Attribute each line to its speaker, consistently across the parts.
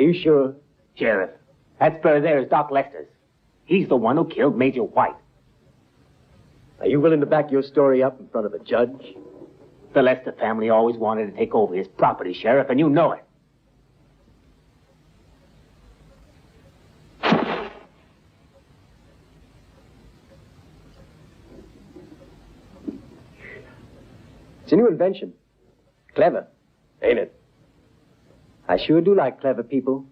Speaker 1: you sure?
Speaker 2: Sheriff, that spur there is Doc Lester's. He's the one who killed Major White.
Speaker 1: Are you willing to back your story up in front of a judge?
Speaker 2: The Lester family always wanted to take over his property, Sheriff, and you know it.
Speaker 1: It's a new invention. Clever, ain't it? I sure do like clever people.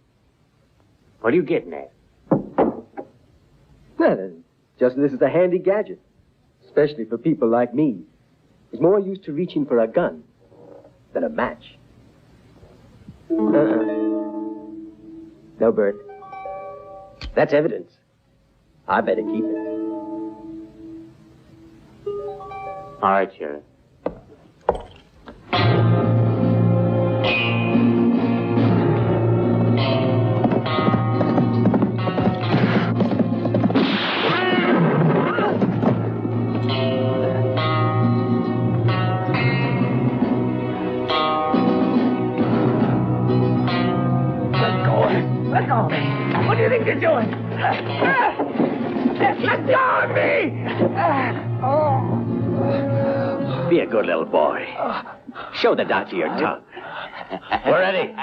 Speaker 2: What are you getting at?
Speaker 1: Well, just this is a handy gadget. Especially for people like me. Who's more used to reaching for a gun than a match. No, Bert. That's evidence. I better keep it.
Speaker 2: All right, Sheriff.
Speaker 3: What do you think you're doing? Let go of me!
Speaker 4: Be a good little boy. Show the doctor your tongue. We're ready.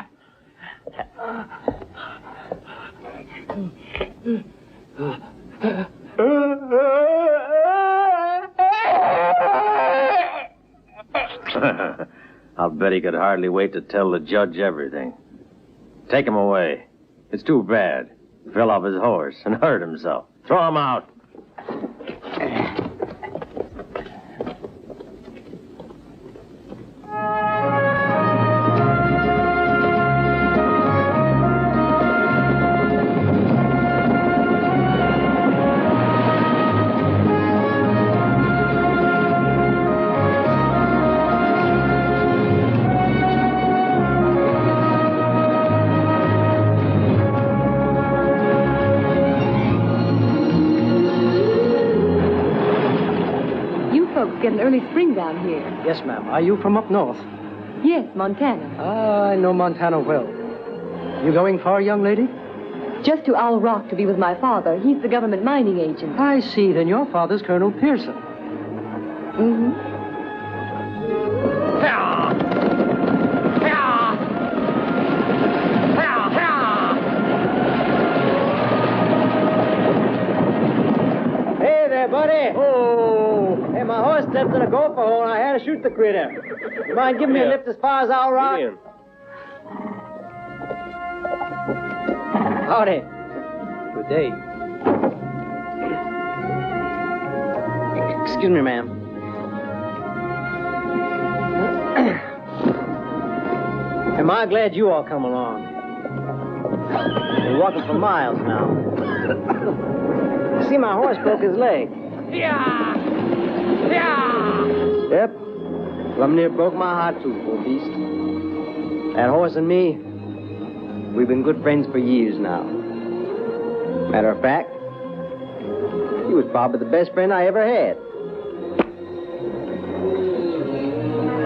Speaker 4: I'll bet he could hardly wait to tell the judge everything. Take him away. It's too bad. He fell off his horse and hurt himself. Throw him out.
Speaker 5: Get an early spring down here.
Speaker 6: Yes, ma'am. Are you from up north?
Speaker 5: Yes, Montana.
Speaker 6: Ah, I know Montana well. You going far, young lady?
Speaker 5: Just to Owell Rock to be with my father. He's the government mining agent.
Speaker 6: I see. Then your father's Colonel Pearson.
Speaker 5: Mm-hmm.
Speaker 1: Hey there, buddy. Oh, hey, my horse stepped in a gopher hole and I had to shoot the critter. You mind giving me a lift as far as Owell Rock? Howdy. Good day. Excuse me, ma'am. Am I glad you all come along? We're walking for miles now. See, my horse broke his leg.
Speaker 3: Yeah! Yeah!
Speaker 1: Yep. Plumb near broke my heart, too, poor beast. That horse and me, we've been good friends for years now. Matter of fact, he was probably the best friend I ever had.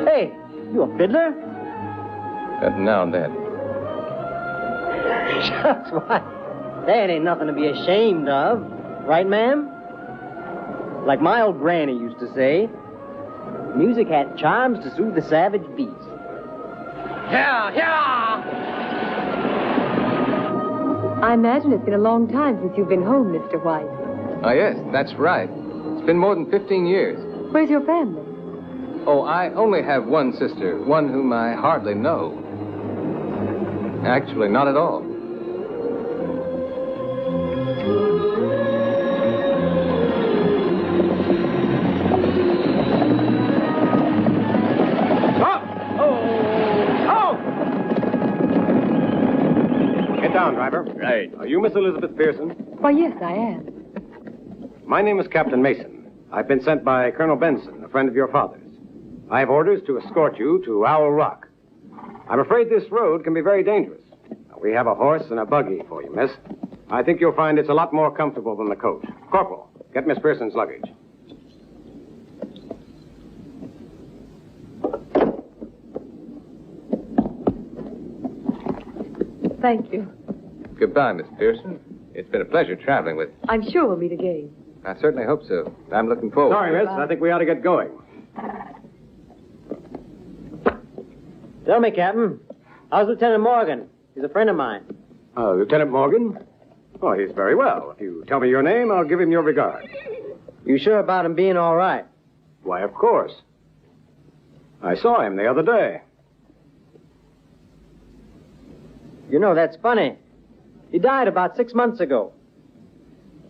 Speaker 1: Hey, you a fiddler?
Speaker 7: Now and then.
Speaker 1: Shucks, why? That ain't nothing to be ashamed of. Right, ma'am? Like my old granny used to say, music had charms to soothe the savage beast.
Speaker 3: Yeah! Yeah!
Speaker 5: I imagine it's been a long time since you've been home, Mr. White.
Speaker 7: Oh, yes, that's right. It's been more than 15 years.
Speaker 5: Where's your family?
Speaker 7: Oh, I only have one sister, one whom I hardly know. Actually, not at all.
Speaker 8: Driver.
Speaker 4: Right.
Speaker 8: Are you Miss Elizabeth Pearson?
Speaker 5: Why, yes, I am.
Speaker 8: My name is Captain Mason. I've been sent by Colonel Benson, a friend of your father's. I have orders to escort you to Owell Rock. I'm afraid this road can be very dangerous. We have a horse and a buggy for you, miss. I think you'll find it's a lot more comfortable than the coach. Corporal, get Miss Pearson's luggage.
Speaker 5: Thank you.
Speaker 7: Goodbye, Miss Pearson. It's been a pleasure traveling with you.
Speaker 5: I'm sure we'll meet again.
Speaker 7: I certainly hope so. I'm looking forward.
Speaker 8: Sorry, miss. I think we ought to get going.
Speaker 1: Tell me, Captain, how's Lieutenant Morgan? He's a friend of mine.
Speaker 8: Lieutenant Morgan? Oh, he's very well. If you tell me your name, I'll give him your regard.
Speaker 1: You sure about him being all right?
Speaker 8: Why, of course. I saw him the other day.
Speaker 1: You know, that's funny. He died about 6 months ago.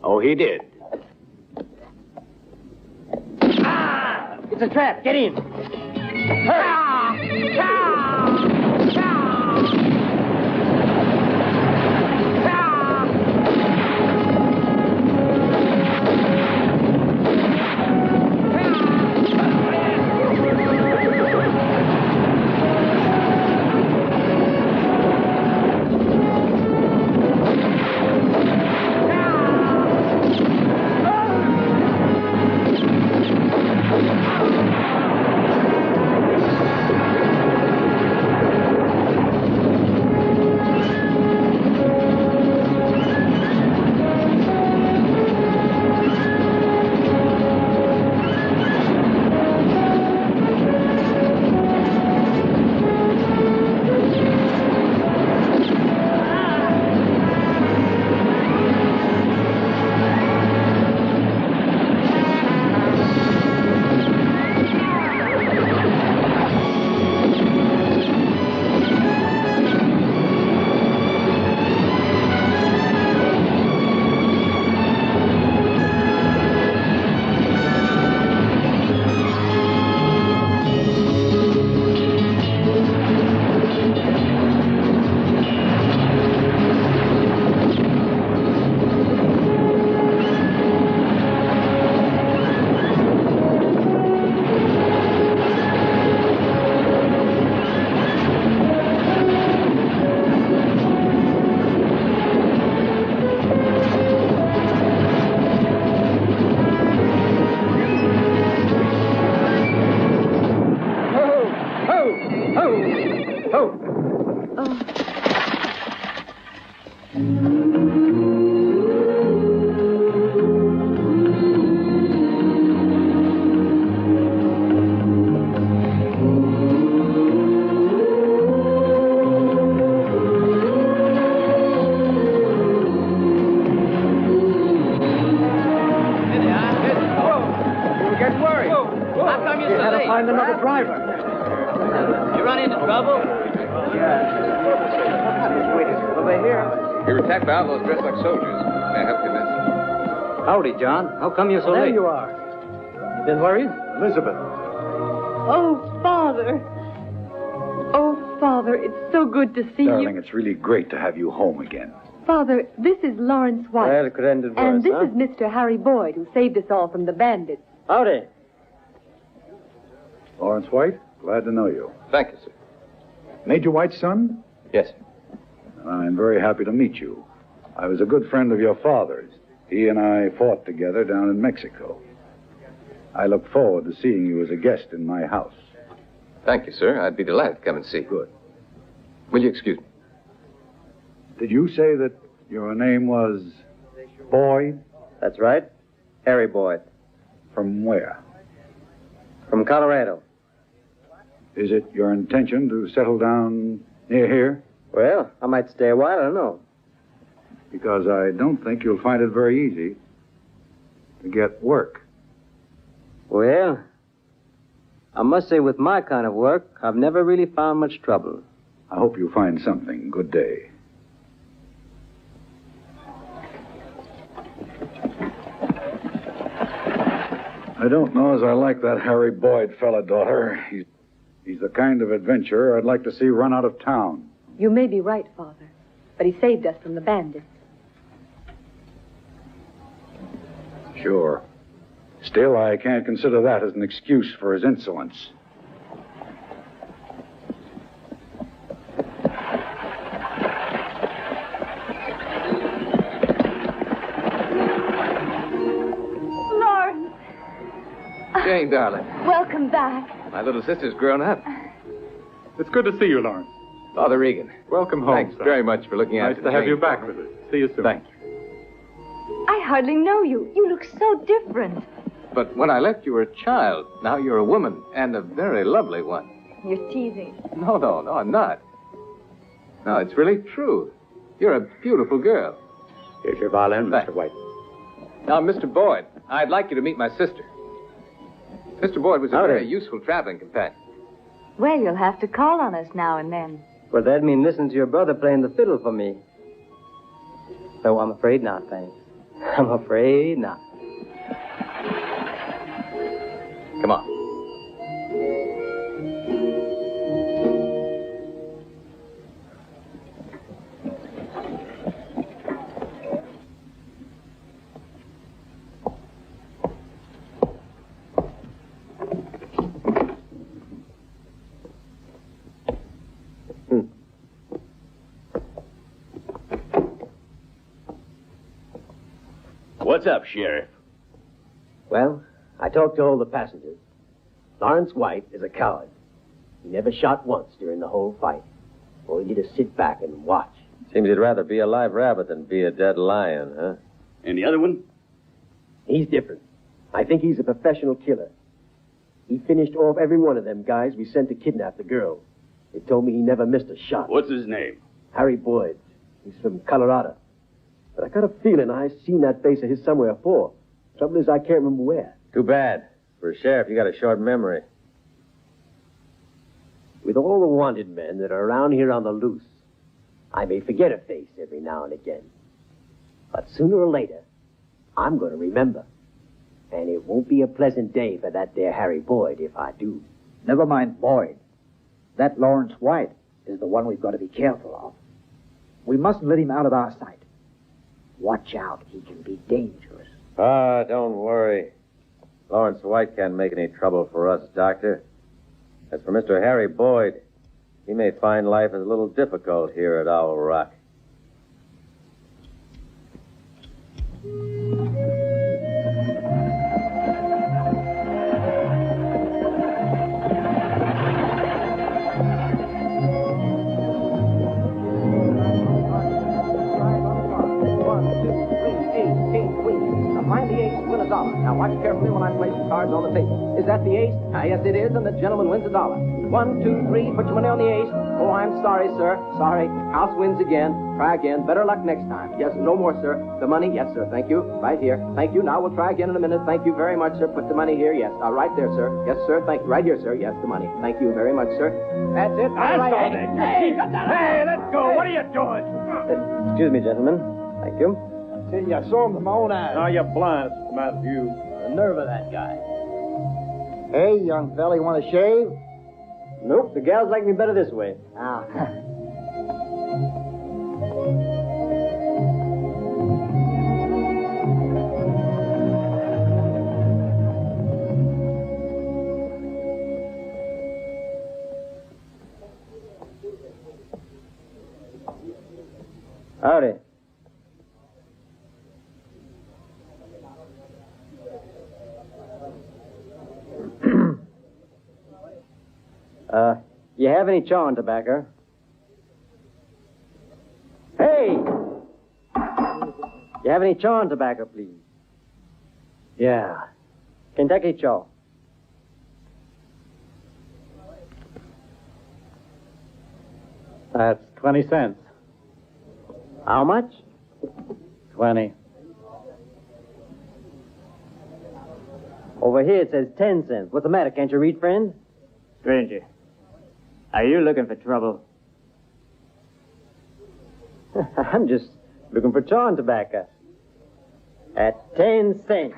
Speaker 8: Oh, he did.
Speaker 1: It's a trap. Get in.
Speaker 6: Find another driver.
Speaker 3: You run into trouble?
Speaker 1: Over here.
Speaker 7: We were attacked by outlaws dressed like soldiers. May I help you, miss?
Speaker 6: Howdy, John. How come you're so late? There you are. You been worried? Elizabeth.
Speaker 5: Oh, Father. Oh, Father, it's so good to see
Speaker 9: Darling,
Speaker 5: you.
Speaker 9: it's really great to have you home again.
Speaker 5: Father, this is Lawrence White.
Speaker 1: Well, it could end it worse,
Speaker 5: and this
Speaker 1: huh?
Speaker 5: is Mr. Harry Boyd, who saved us all from the bandits.
Speaker 1: Howdy.
Speaker 9: Lawrence White, glad to know you.
Speaker 7: Thank you, sir.
Speaker 9: Major White's son?
Speaker 7: Yes, sir.
Speaker 9: I'm very happy to meet you. I was a good friend of your father's. He and I fought together down in Mexico. I look forward to seeing you as a guest in my house.
Speaker 7: Thank you, sir. I'd be delighted to come and see.
Speaker 9: Good.
Speaker 7: Will you excuse me?
Speaker 9: Did you say that your name was Boyd?
Speaker 1: That's right. Harry Boyd.
Speaker 9: From where?
Speaker 1: From Colorado.
Speaker 9: Is it your intention to settle down near here?
Speaker 1: Well, I might stay a while. I don't know.
Speaker 9: Because I don't think you'll find it very easy to get work.
Speaker 1: Well, I must say with my kind of work, I've never really found much trouble.
Speaker 9: I hope you find something. Good day. I don't know as I like that Harry Boyd fella, daughter. He's the kind of adventurer I'd like to see run out of town.
Speaker 5: You may be right, Father, but he saved us from the bandits.
Speaker 9: Sure. Still, I can't consider that as an excuse for his insolence.
Speaker 5: Lawrence!
Speaker 7: Jane, darling.
Speaker 5: Welcome back.
Speaker 7: My little sister's grown up.
Speaker 10: It's good to see you, Lawrence.
Speaker 7: Father Regan.
Speaker 10: Welcome home,
Speaker 7: Thanks
Speaker 10: son.
Speaker 7: very much for looking after
Speaker 10: Nice to have
Speaker 7: Jane.
Speaker 10: you back with us. See you soon.
Speaker 7: Thank you.
Speaker 5: I hardly know you. You look so different.
Speaker 7: But when I left, you were a child. Now you're a woman, and a very lovely one.
Speaker 5: You're teasing.
Speaker 7: No, I'm not. No, it's really true. You're a beautiful girl.
Speaker 8: Here's your violin,
Speaker 7: Thanks.
Speaker 8: Mr. White.
Speaker 7: Now, Mr. Boyd, I'd like you to meet my sister. Mr. Boyd was a
Speaker 1: Howdy.
Speaker 7: very useful traveling companion.
Speaker 5: Well, you'll have to call on us now and then.
Speaker 1: Well, that'd mean listening to your brother playing the fiddle for me. No, I'm afraid not, thanks. I'm afraid not.
Speaker 7: Come on.
Speaker 11: What's up, Sheriff?
Speaker 12: Well, I talked to all the passengers. Lawrence White is a coward. He never shot once during the whole fight. All he did is sit back and watch.
Speaker 4: Seems he'd rather be a live rabbit than be a dead lion, huh?
Speaker 11: And the other one?
Speaker 12: He's different. I think he's a professional killer. He finished off every one of them guys we sent to kidnap the girl. They told me he never missed a shot.
Speaker 11: What's his name?
Speaker 12: Harry Boyd. He's from Colorado. But I got a feeling I've seen that face of his somewhere before. Trouble is, I can't remember where.
Speaker 4: Too bad. For a sheriff, you got a short memory.
Speaker 12: With all the wanted men that are around here on the loose, I may forget a face every now and again. But sooner or later, I'm going to remember. And it won't be a pleasant day for that there Harry Boyd if I do.
Speaker 6: Never mind Boyd. That Lawrence White is the one we've got to be careful of. We mustn't let him out of our sight. Watch out, he can be dangerous.
Speaker 4: Ah, don't worry. Lawrence White can't make any trouble for us, Doctor. As for Mr. Harry Boyd, he may find life a little difficult here at Owell Rock.
Speaker 1: Now watch carefully when I place the cards on the table. Is that the ace? Yes, it is, and the gentleman wins $1. 1, 2, 3. Put your money on the ace. Oh, I'm sorry, sir. Sorry. House wins again. Try again. Better luck next time. Yes, no more, sir. The money? Yes, sir. Thank you. Right here. Thank you. Now we'll try again in a minute. Thank you very much, sir. Put the money here. Yes. Right there, sir. Yes, sir. Thank you. Right here, sir. Yes, the money. Thank you very much, sir. That's it. All right.
Speaker 11: Hey, let's go. What are you doing?
Speaker 1: Excuse me, gentlemen. Thank you.
Speaker 6: See, I saw him with my own eyes.
Speaker 11: Now you're blind. What's the matter with you?
Speaker 6: The nerve of that guy. Hey, young fella, you want to shave?
Speaker 1: Nope, the gals like me better this way.
Speaker 6: Ah.
Speaker 1: Howdy. You have any chawing tobacco? Hey! You have any chawing tobacco, please? Yeah. Kentucky chaw.
Speaker 2: That's 20 cents.
Speaker 1: How much?
Speaker 2: 20.
Speaker 1: Over here it says 10 cents. What's the matter? Can't you read, friend?
Speaker 3: Stranger, are you looking for trouble?
Speaker 1: I'm just looking for chawing tobacco. At 10 cents.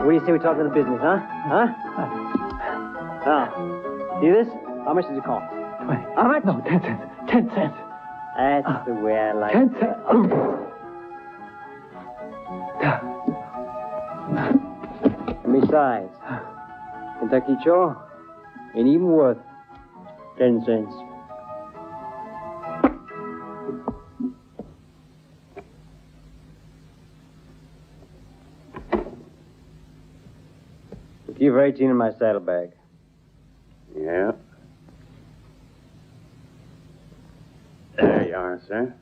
Speaker 1: What do you say we talk to the business, huh? Huh? Now, see this? How much does it cost?
Speaker 2: 20.
Speaker 1: How much?
Speaker 2: No, 10 cents. 10 cents.
Speaker 1: That's the way I like
Speaker 2: 10
Speaker 1: it.
Speaker 2: cents.
Speaker 1: And besides, Kentucky Joe ain't even worth 10 cents. Key for 18 in my saddlebag.
Speaker 11: Yeah. There you are, sir.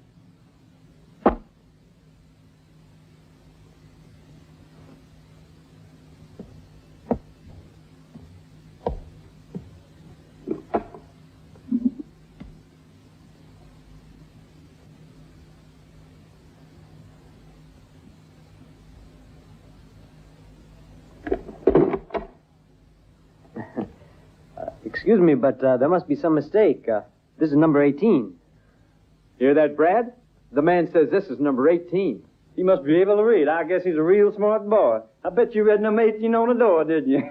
Speaker 1: Excuse me, but there must be some mistake. This is number 18.
Speaker 10: Hear that, Brad? The man says this is number 18. He must be able to read. I guess he's a real smart boy. I bet you read number 18 on the door, didn't you?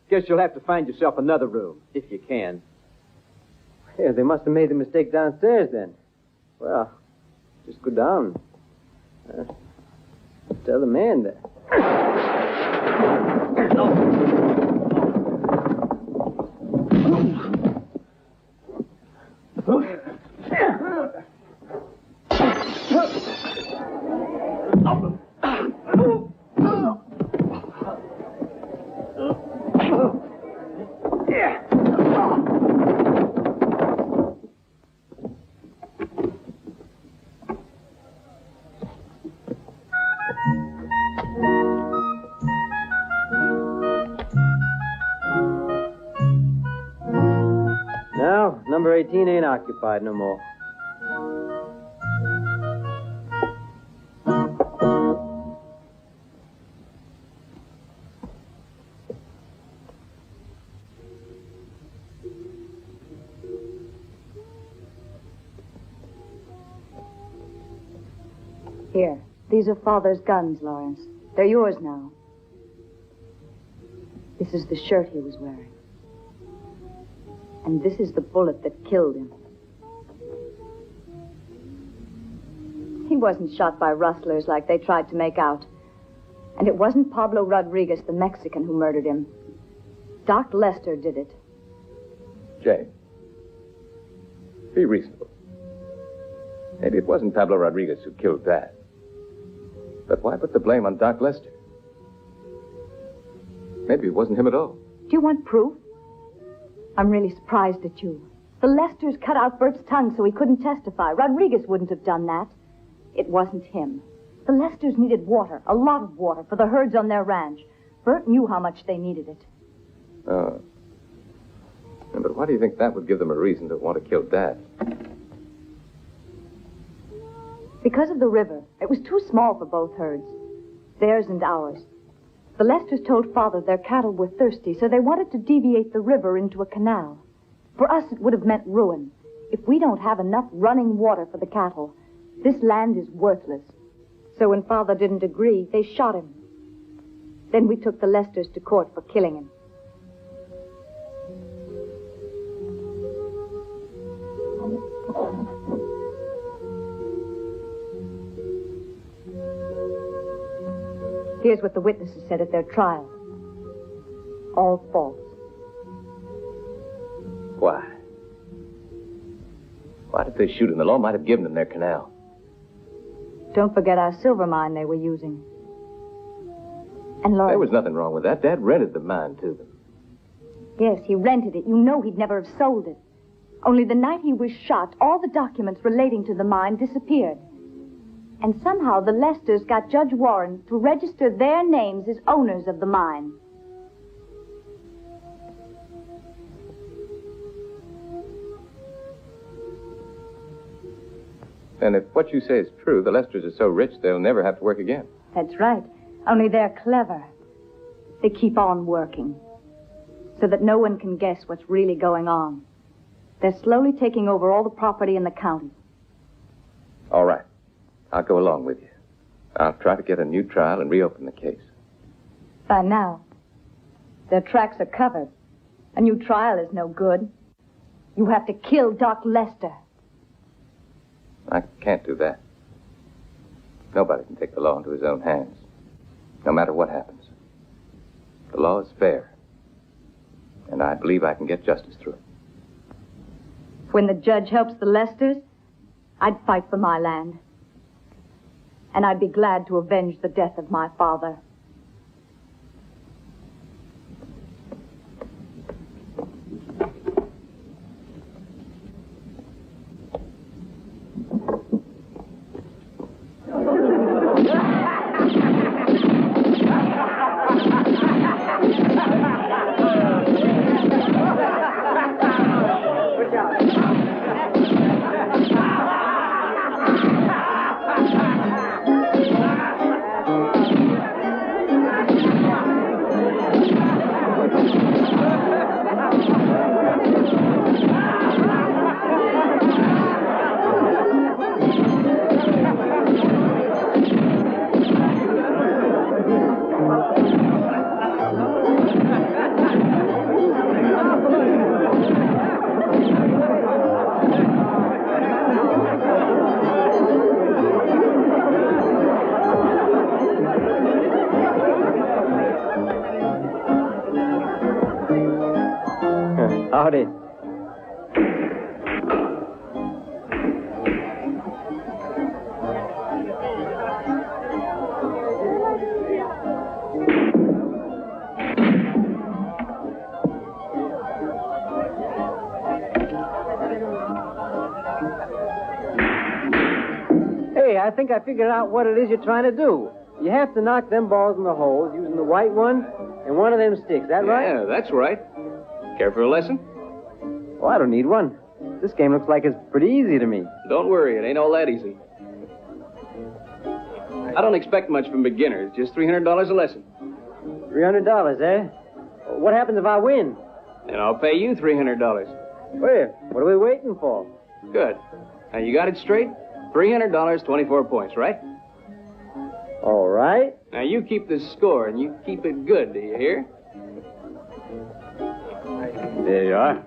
Speaker 10: Guess you'll have to find yourself another room, if you can.
Speaker 1: Yeah, they must have made the mistake downstairs then. Well, just go down. Tell the man that. Now, number 18 ain't occupied no more.
Speaker 13: Here, these are Father's guns, Lawrence. They're yours now. This is the shirt he was wearing. And this is the bullet that killed him. He wasn't shot by rustlers like they tried to make out. And it wasn't Pablo Rodriguez, the Mexican, who murdered him. Doc Lester did it.
Speaker 7: Jay, be reasonable. Maybe it wasn't Pablo Rodriguez who killed Dad. But why put the blame on Doc Lester? Maybe it wasn't him at all.
Speaker 13: Do you want proof? I'm really surprised at you. The Lesters cut out Bert's tongue so he couldn't testify. Rodriguez wouldn't have done that. It wasn't him. The Lesters needed water, a lot of water, for the herds on their ranch. Bert knew how much they needed it.
Speaker 7: Oh. Yeah, but why do you think that would give them a reason to want to kill Dad?
Speaker 13: Because of the river. It was too small for both herds. Theirs and ours. The Lesters told Father their cattle were thirsty, so they wanted to deviate the river into a canal. For us, it would have meant ruin. If we don't have enough running water for the cattle, this land is worthless. So when Father didn't agree, they shot him. Then we took the Lesters to court for killing him. Here's what the witnesses said at their trial. All false.
Speaker 7: Why? Why did they shoot him? The law might have given them their canal.
Speaker 13: Don't forget our silver mine they were using. And Lawrence...
Speaker 7: There was nothing wrong with that. Dad rented the mine to them.
Speaker 13: Yes, he rented it. You know he'd never have sold it. Only the night he was shot, all the documents relating to the mine disappeared. And somehow the Lesters got Judge Warren to register their names as owners of the mine.
Speaker 7: And if what you say is true, the Lesters are so rich they'll never have to work again.
Speaker 13: That's right. Only they're clever. They keep on working, so that no one can guess what's really going on. They're slowly taking over all the property in the county.
Speaker 7: All right. I'll go along with you. I'll try to get a new trial and reopen the case.
Speaker 13: By now, their tracks are covered. A new trial is no good. You have to kill Doc Lester.
Speaker 7: I can't do that. Nobody can take the law into his own hands, no matter what happens. The law is fair, and I believe I can get justice through it.
Speaker 13: When the judge helps the Lesters, I'd fight for my land. And I'd be glad to avenge the death of my father.
Speaker 1: Howdy.
Speaker 10: Hey, I think I figured out what it is you're trying to do. You have to knock them balls in the holes using the white one and one of them sticks. That right?
Speaker 11: Yeah, that's right. Care for a lesson?
Speaker 10: Oh, I don't need one. This game looks like it's pretty easy to me.
Speaker 11: Don't worry, it ain't all that easy. I don't expect much from beginners, just $300 a lesson.
Speaker 10: $300, eh? What happens if I win?
Speaker 11: And I'll pay you $300.
Speaker 10: Where? What are we waiting for?
Speaker 11: Good. Now, you got it straight? $300, 24 points, right?
Speaker 10: All right.
Speaker 11: Now, you keep the score, and you keep it good, do you hear?
Speaker 14: There you are.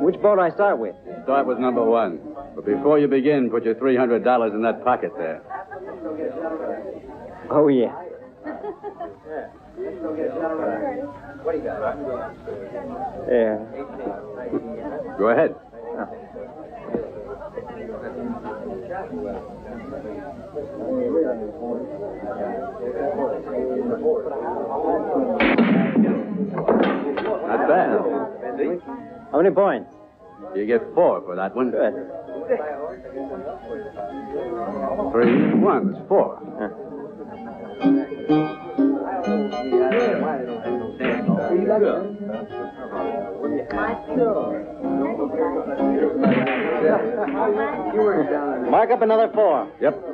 Speaker 10: Which boat do I start with?
Speaker 14: Start with number 1. But before you begin, put your $300 in that pocket there.
Speaker 10: Oh, yeah.
Speaker 14: What do you got?
Speaker 10: Yeah.
Speaker 14: Go ahead. Not bad.
Speaker 10: How many points?
Speaker 14: You get 4 for that one.
Speaker 10: Good.
Speaker 14: 3, 1, that's 4.
Speaker 10: Mark up another 4.
Speaker 14: Yep.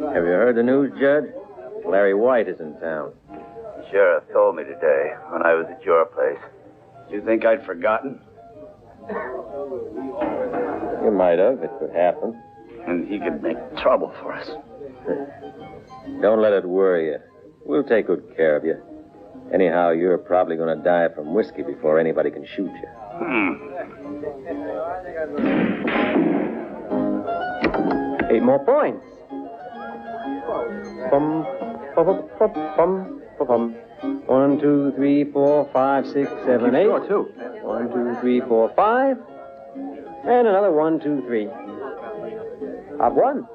Speaker 4: Have you heard the news, Judge? Larry White is in town.
Speaker 15: The sheriff told me today when I was at your place. You think I'd forgotten?
Speaker 4: You might have. It could happen.
Speaker 15: And he could make trouble for us.
Speaker 4: Don't let it worry you. We'll take good care of you. Anyhow, you're probably going to die from whiskey before anybody can shoot you.
Speaker 10: 8 more points. Bum, bum, bum, bum, bum, bum. 1, 2, 3, 4, 5, 6, 7, 8. 1, 2, 3, 4, 5. And another 1, 2, 3. I've won.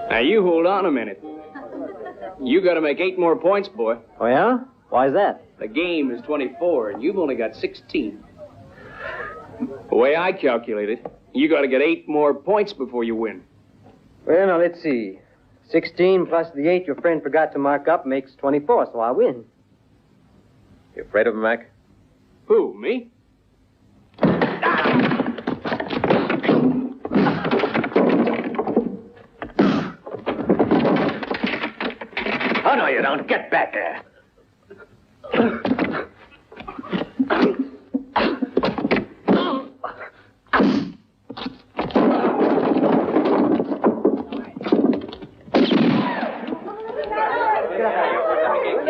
Speaker 11: Now, you hold on a minute. You got to make 8 more points, boy.
Speaker 10: Oh, yeah? Why's that?
Speaker 11: The game is 24, and you've only got 16. The way I calculate it, you got to get 8 more points before you win.
Speaker 10: Well, now, let's see.
Speaker 1: 16 plus the 8 your friend forgot to mark up makes 24, so I win.
Speaker 4: You afraid of him, Mac?
Speaker 11: Who, me?
Speaker 2: Oh, no, you don't. Get back there.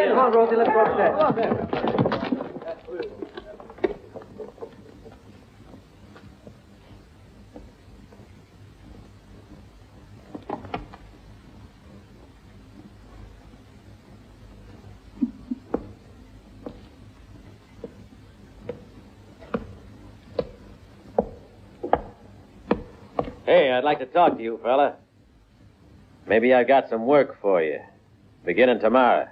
Speaker 1: Come on, Rosie, let's go upstairs. Go upstairs.
Speaker 4: Hey, I'd like to talk to you, fella. Maybe I got some work for you. Beginning tomorrow.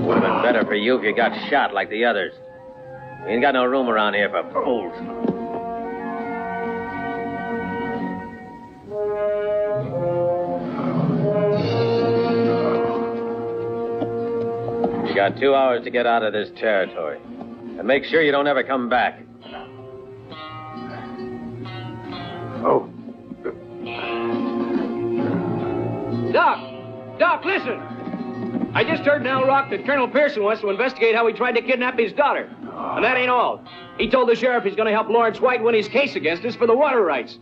Speaker 4: Would have been better for you if you got shot like the others. We ain't got no room around here for fools. You got 2 hours to get out of this territory. And make sure you don't ever come back.
Speaker 11: Oh. Doc, listen! I just heard in Owl Rock that Colonel Pearson wants to investigate how he tried to kidnap his daughter. And that ain't all. He told the sheriff he's going to help Lawrence White win his case against us for the water rights.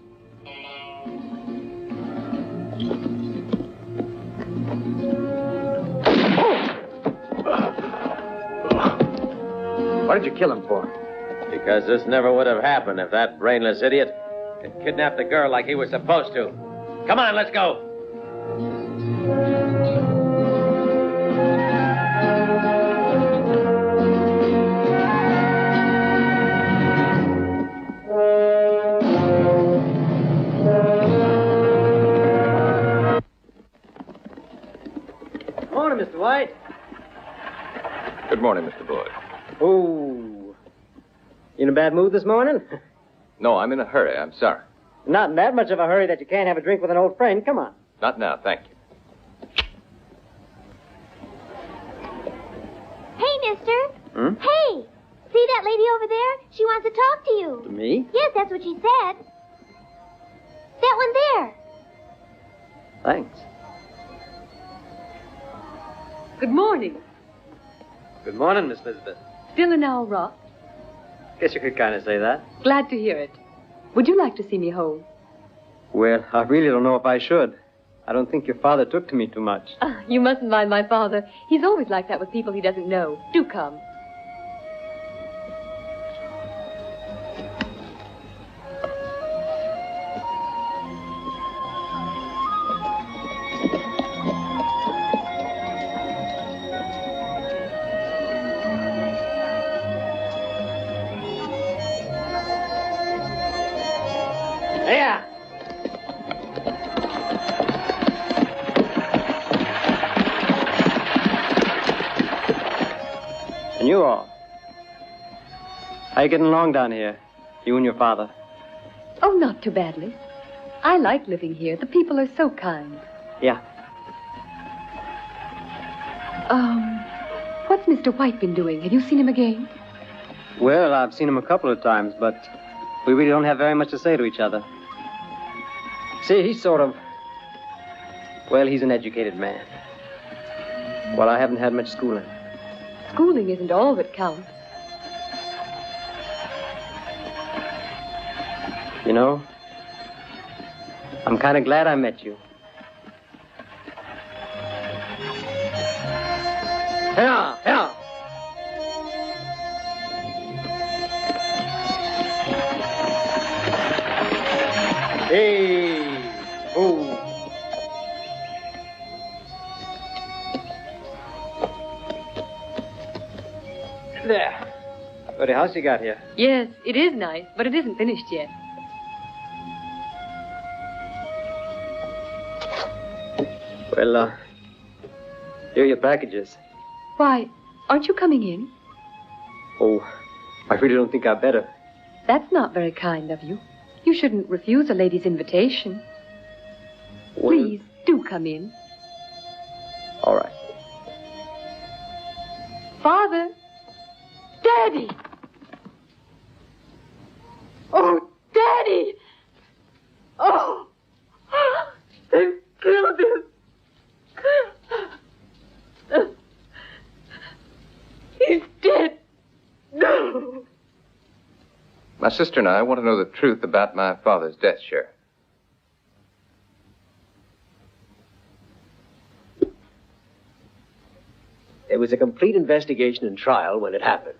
Speaker 1: What did you kill him for?
Speaker 4: Because this never would have happened if that brainless idiot had kidnapped the girl like he was supposed to. Come on, let's go.
Speaker 1: Morning, Mr. White.
Speaker 7: Good morning, Mr. Boyd.
Speaker 1: Oh. You in a bad mood this morning?
Speaker 7: No, I'm in a hurry. I'm sorry.
Speaker 1: Not in that much of a hurry that you can't have a drink with an old friend. Come on.
Speaker 7: Not now, thank you.
Speaker 16: Hey, mister.
Speaker 1: Hmm?
Speaker 16: Hey, see that lady over there? She wants to talk to you.
Speaker 1: To me?
Speaker 16: Yes, that's what she said. That one there.
Speaker 1: Thanks.
Speaker 5: Good morning.
Speaker 1: Good morning, Miss Elizabeth.
Speaker 5: Still in Owl Rock?
Speaker 1: Guess you could kind of say that.
Speaker 5: Glad to hear it. Would you like to see me home?
Speaker 1: Well, I really don't know if I should. I don't think your father took to me too much.
Speaker 5: You mustn't mind my father. He's always like that with people he doesn't know. Do come.
Speaker 1: Yeah. And you all. How you getting along down here? You and your father?
Speaker 5: Oh, not too badly. I like living here. The people are so kind.
Speaker 1: Yeah.
Speaker 5: What's Mr. White been doing? Have you seen him again?
Speaker 1: Well, I've seen him a couple of times, but we really don't have very much to say to each other. See, he's sort of... Well, he's an educated man. Well, I haven't had much schooling.
Speaker 5: Schooling isn't all that counts.
Speaker 1: You know, I'm kind of glad I met you. Yeah, yeah. Hey, Oh. There. Pretty house you got here.
Speaker 5: Yes, it is nice, but it isn't finished yet.
Speaker 1: Well, here are your packages.
Speaker 5: Why, aren't you coming in?
Speaker 1: Oh, I really don't think I'd better.
Speaker 5: That's not very kind of you. You shouldn't refuse a lady's invitation.
Speaker 1: Well,
Speaker 5: Please, do come in.
Speaker 1: all right.
Speaker 5: Father! Daddy! Oh, Daddy! Oh! They've killed him! He's dead! No!
Speaker 7: My sister and I want to know the truth about my father's death, Sheriff.
Speaker 12: There was a complete investigation and trial when it happened.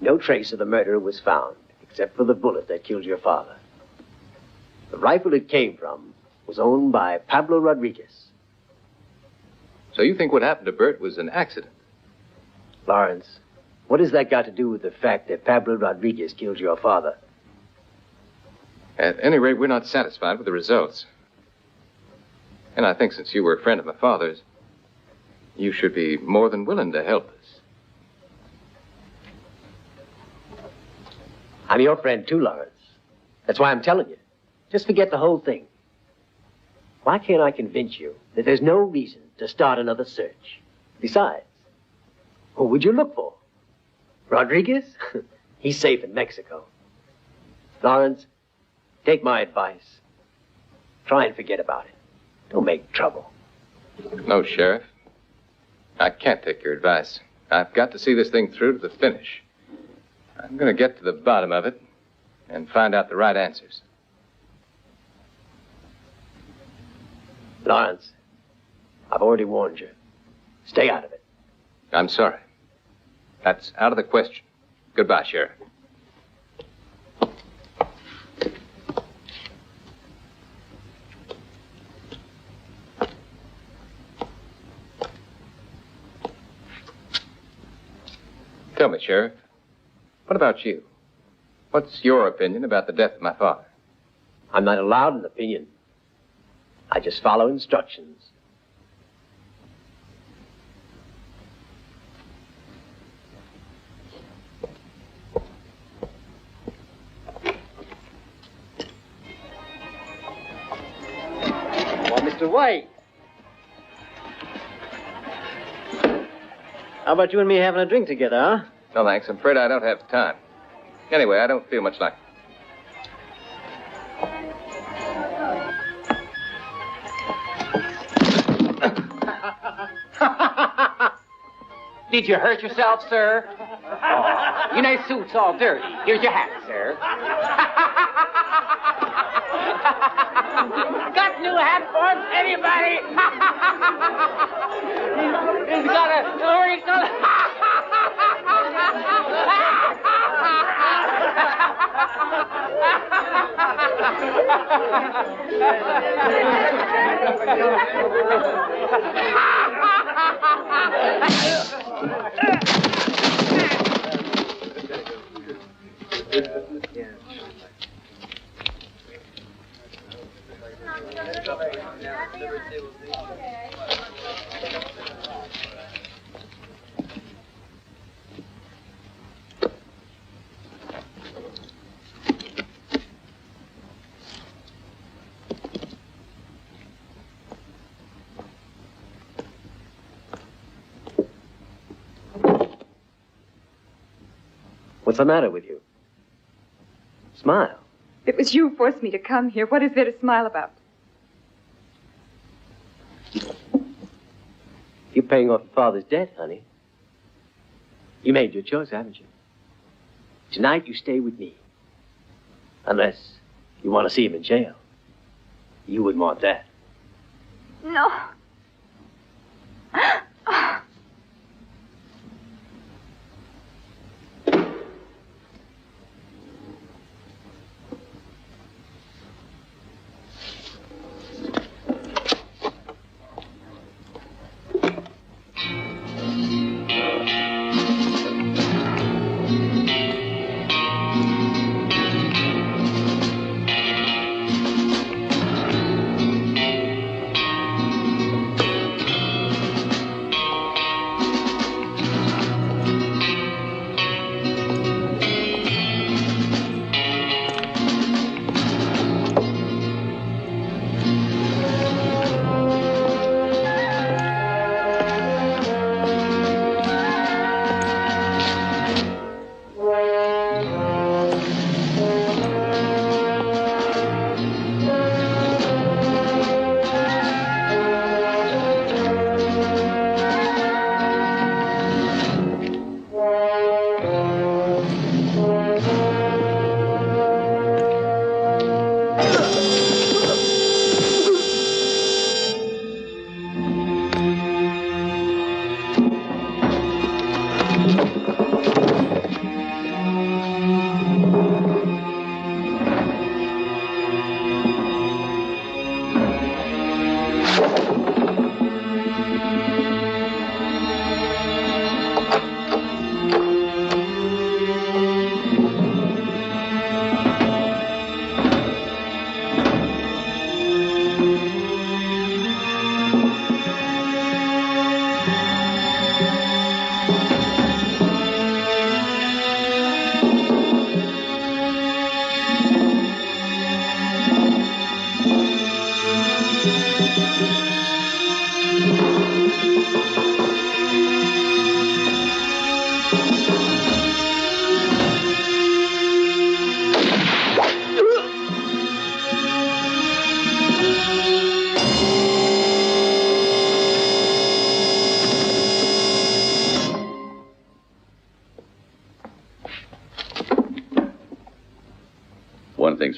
Speaker 12: No trace of the murderer was found, except for the bullet that killed your father. The rifle it came from was owned by Pablo Rodriguez.
Speaker 7: So you think what happened to Bert was an accident?
Speaker 12: Lawrence, what has that got to do with the fact that Pablo Rodriguez killed your father?
Speaker 7: At any rate, we're not satisfied with the results. And I think since you were a friend of my father's, you should be more than willing to help us.
Speaker 12: I'm your friend too, Lawrence. That's why I'm telling you. Just forget the whole thing. Why can't I convince you that there's no reason to start another search? Besides, who would you look for? Rodriguez? He's safe in Mexico. Lawrence, take my advice. Try and forget about it. Don't make trouble.
Speaker 7: No, Sheriff. I can't take your advice. I've got to see this thing through to the finish. I'm going to get to the bottom of it and find out the right answers.
Speaker 12: Lawrence, I've already warned you. Stay out of it.
Speaker 7: I'm sorry. That's out of the question. Goodbye, Sheriff. Tell me, Sheriff, what about you? What's your opinion about the death of my father?
Speaker 12: I'm not allowed an opinion. I just follow instructions.
Speaker 1: Well, Mr. White. How about you and me having a drink together, huh?
Speaker 7: No, thanks. I'm afraid I don't have time. Anyway, I don't feel much like it.
Speaker 2: Did you hurt yourself, sir? Oh, your nice suit's all dirty. Here's your hat, sir. Got new hat for him? Anybody? He's got
Speaker 12: What's the matter with you? Smile.
Speaker 5: It was you who forced me to come here. What is there to smile about?
Speaker 12: You're paying off your father's debt, honey. You made your choice, haven't you? Tonight you stay with me. Unless you want to see him in jail. You wouldn't want that.
Speaker 5: No.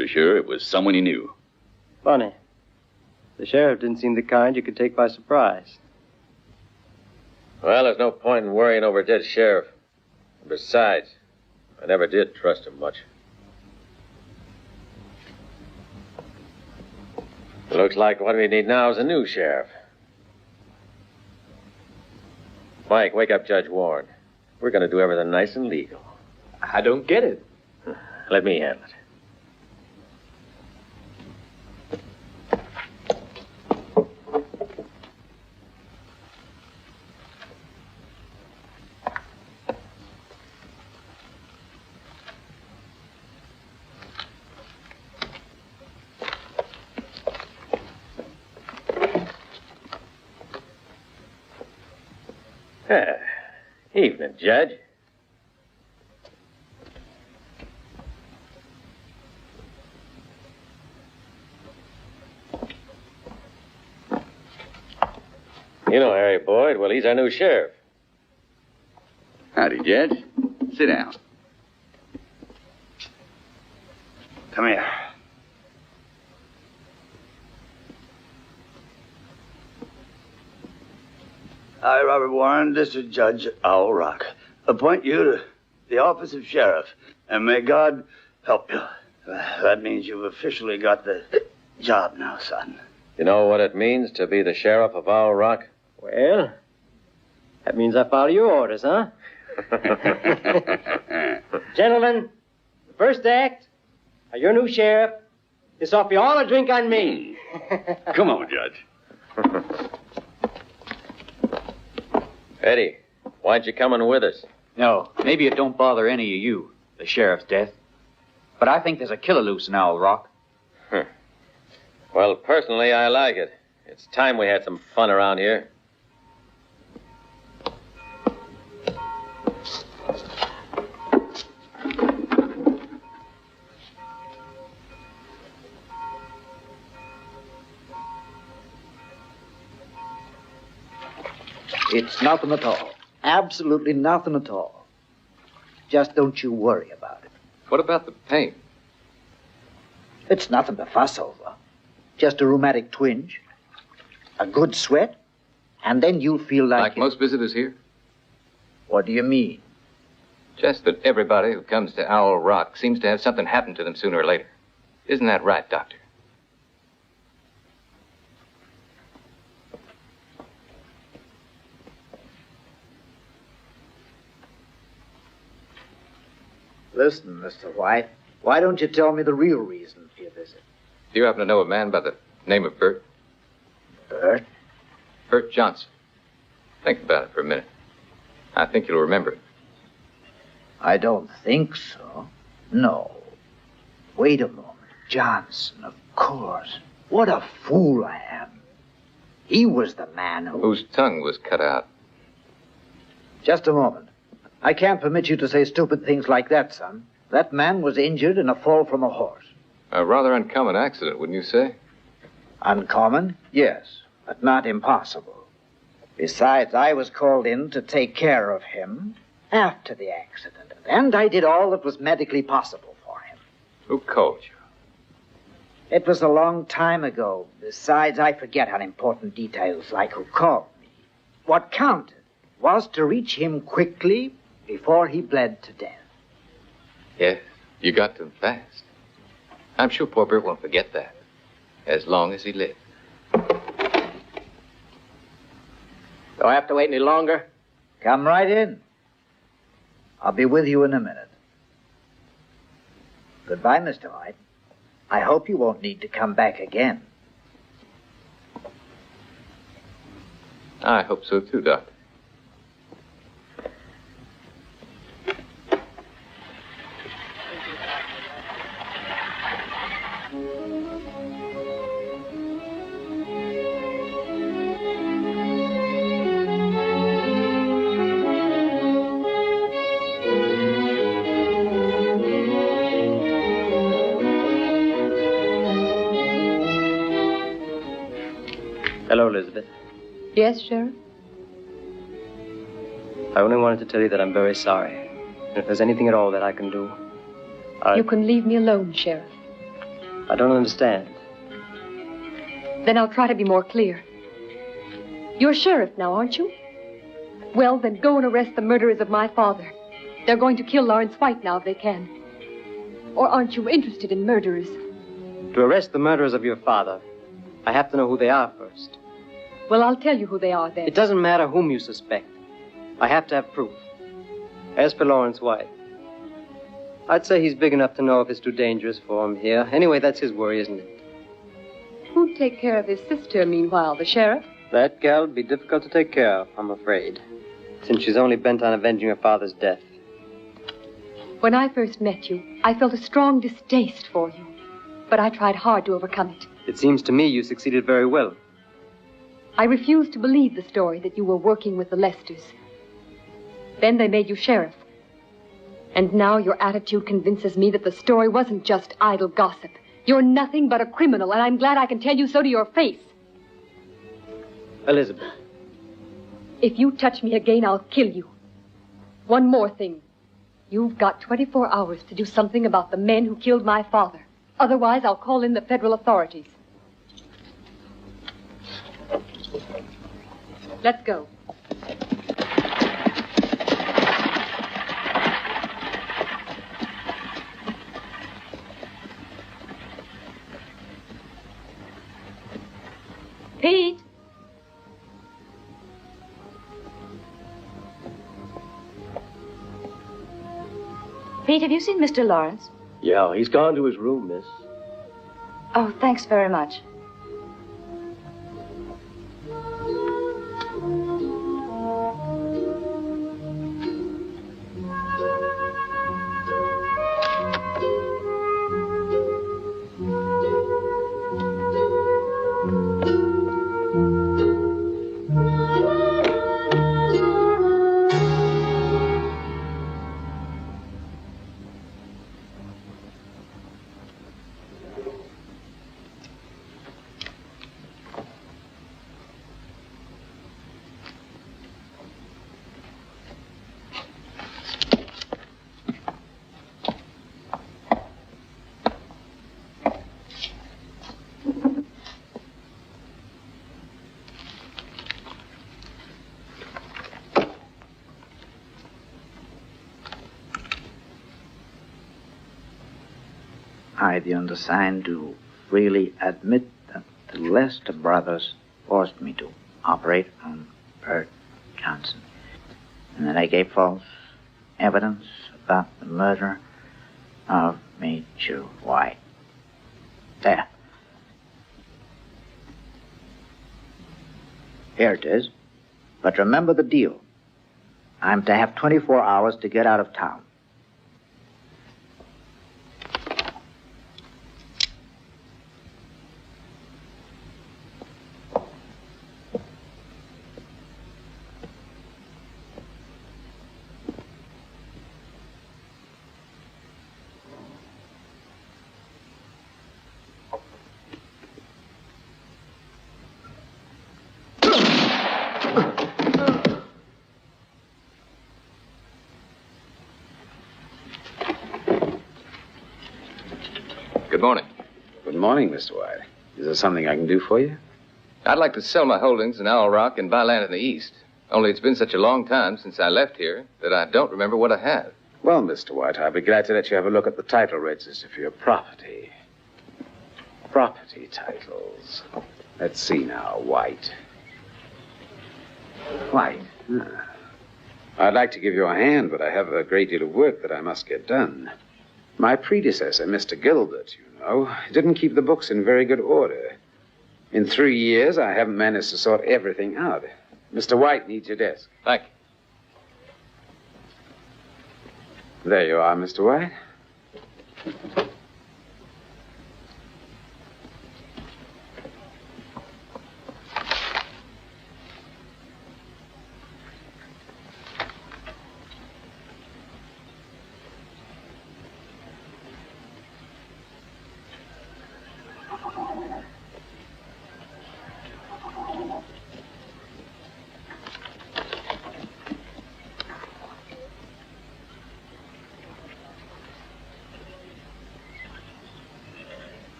Speaker 17: for sure it was someone he knew.
Speaker 1: Funny. The sheriff didn't seem the kind you could take by surprise.
Speaker 4: Well, there's no point in worrying over a dead sheriff. Besides, I never did trust him much. It looks like what we need now is a new sheriff. Mike, wake up Judge Warren. We're going to do everything nice and legal.
Speaker 11: I don't get it.
Speaker 4: Let me handle it. Evening, Judge. You know Harry Boyd. Well, he's our new sheriff.
Speaker 17: Howdy, Judge. Sit down.
Speaker 15: Come here. I, Robert Warren, District Judge Owell Rock, appoint you to the office of sheriff, and may God help you. That means you've officially got the job now, son.
Speaker 4: You know what it means to be the sheriff of Owell Rock?
Speaker 1: Well, that means I follow your orders, huh? Gentlemen, the first act of your new sheriff is offer you all a drink on me.
Speaker 17: Come on, Judge.
Speaker 4: Eddie, why'd you come in with us?
Speaker 18: No, maybe it don't bother any of you, the sheriff's death. But I think there's a killer loose in Owl Rock.
Speaker 4: Well, personally, I like it. It's time we had some fun around here.
Speaker 6: It's nothing at all. Absolutely nothing at all. Just don't you worry about it.
Speaker 7: What about the pain?
Speaker 6: It's nothing to fuss over. Just a rheumatic twinge, a good sweat, and then you'll feel like
Speaker 7: most visitors here?
Speaker 6: What do you mean?
Speaker 7: Just that everybody who comes to Owl Rock seems to have something happen to them sooner or later. Isn't that right, Doctor?
Speaker 6: Listen, Mr. White, why don't you tell me the real reason for your visit?
Speaker 7: Do you happen to know a man by the name of Bert?
Speaker 6: Bert?
Speaker 7: Bert Johnson. Think about it for a minute. I think you'll remember it.
Speaker 6: I don't think so. No. Wait a moment. Johnson, of course. What a fool I am. He was the man
Speaker 7: whose tongue was cut out.
Speaker 6: Just a moment. I can't permit you to say stupid things like that, son. That man was injured in a fall from a horse.
Speaker 7: A rather uncommon accident, wouldn't you say?
Speaker 6: Uncommon? Yes, but not impossible. Besides, I was called in to take care of him after the accident, and I did all that was medically possible for him.
Speaker 7: Who called you?
Speaker 6: It was a long time ago. Besides, I forget unimportant details like who called me. What counted was to reach him quickly before he bled to death.
Speaker 7: Yes, you got to him fast. I'm sure poor Bert won't forget that, as long as he lives.
Speaker 1: Do I have to wait any longer?
Speaker 6: Come right in. I'll be with you in a minute. Goodbye, Mr. White. I hope you won't need to come back again.
Speaker 7: I hope so too, Doctor.
Speaker 1: Hello, Elizabeth.
Speaker 5: Yes, Sheriff?
Speaker 1: I only wanted to tell you that I'm very sorry. And if there's anything at all that I can do,
Speaker 5: You can leave me alone, Sheriff.
Speaker 1: I don't understand.
Speaker 19: Then I'll try to be more clear. You're sheriff now, aren't you? Well, then go and arrest the murderers of my father. They're going to kill Lawrence White now if they can. Or aren't you interested in murderers?
Speaker 1: To arrest the murderers of your father, I have to know who they are first.
Speaker 19: Well, I'll tell you who they are then.
Speaker 1: It doesn't matter whom you suspect. I have to have proof. As for Lawrence White, I'd say he's big enough to know if it's too dangerous for him here. Anyway, that's his worry, isn't it?
Speaker 19: Who'd take care of his sister, meanwhile? The sheriff?
Speaker 1: That gal would be difficult to take care of, I'm afraid, since she's only bent on avenging her father's death.
Speaker 19: When I first met you, I felt a strong distaste for you, but I tried hard to overcome it.
Speaker 1: It seems to me you succeeded very well.
Speaker 19: I refused to believe the story that you were working with the Lesters. Then they made you sheriff. And now your attitude convinces me that the story wasn't just idle gossip. You're nothing but a criminal, and I'm glad I can tell you so to your face.
Speaker 1: Elizabeth.
Speaker 19: If you touch me again, I'll kill you. One more thing. You've got 24 hours to do something about the men who killed my father. Otherwise, I'll call in the federal authorities. Let's go. Pete!
Speaker 13: Pete, have you seen Mr. Lawrence?
Speaker 20: Yeah, he's gone to his room, miss.
Speaker 13: Oh, thanks very much.
Speaker 6: I, the undersigned, do freely admit that the Lester brothers forced me to operate on Bert Johnson, and that I gave false evidence about the murder of Major White. There. Here it is. But remember the deal. I'm to have 24 hours to get out of town.
Speaker 7: Good morning.
Speaker 17: Good morning, Mr. White. Is there something I can do for you?
Speaker 7: I'd like to sell my holdings in Owell Rock and buy land in the east. Only it's been such a long time since I left here that I don't remember what I have.
Speaker 17: Well, Mr. White, I'll be glad to let you have a look at the title register for your property. Property titles. Let's see now, White. White. I'd like to give you a hand, but I have a great deal of work that I must get done. My predecessor, Mr. Gilbert, didn't keep the books in very good order. In 3 years, I haven't managed to sort everything out. Mr. White needs your desk.
Speaker 7: Thank you.
Speaker 17: There you are, Mr. White.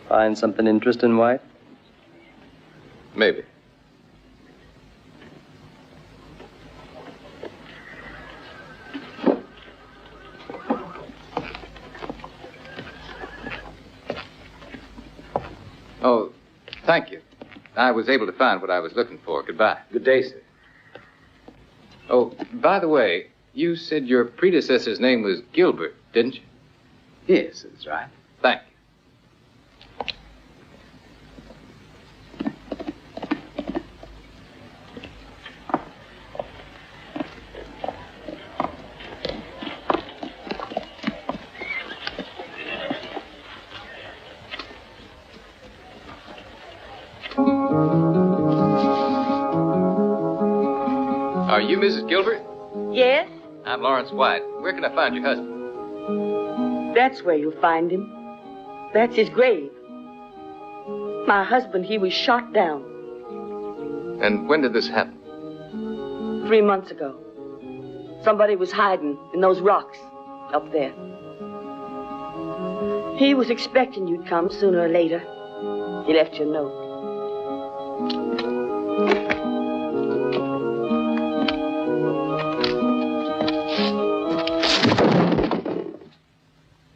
Speaker 1: Find something interesting, White?
Speaker 7: Maybe. Oh, thank you. I was able to find what I was looking for. Goodbye.
Speaker 17: Good day, sir.
Speaker 7: Oh, by the way, you said your predecessor's name was Gilbert, didn't you?
Speaker 17: Yes, that's right.
Speaker 7: Thank you. Are you Mrs. Gilbert?
Speaker 21: Yes?
Speaker 7: I'm Lawrence White. Where can I find your husband?
Speaker 21: That's where you'll find him. That's his grave. My husband, he was shot down
Speaker 7: And when did this happen?
Speaker 21: 3 months ago. Somebody was hiding in those rocks up there. He was expecting you'd come sooner or later. He left you a note.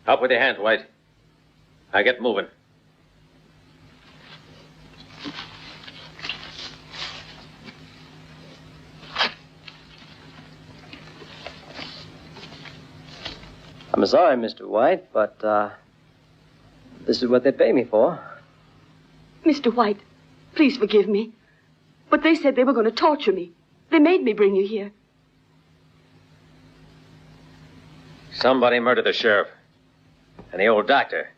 Speaker 4: Up with your hands, White. Now get moving.
Speaker 1: I'm sorry, Mr. White, but, this is what they pay me for.
Speaker 21: Mr. White, please forgive me. But they said they were going to torture me. They made me bring you here.
Speaker 4: Somebody murdered the sheriff. And the old doctor.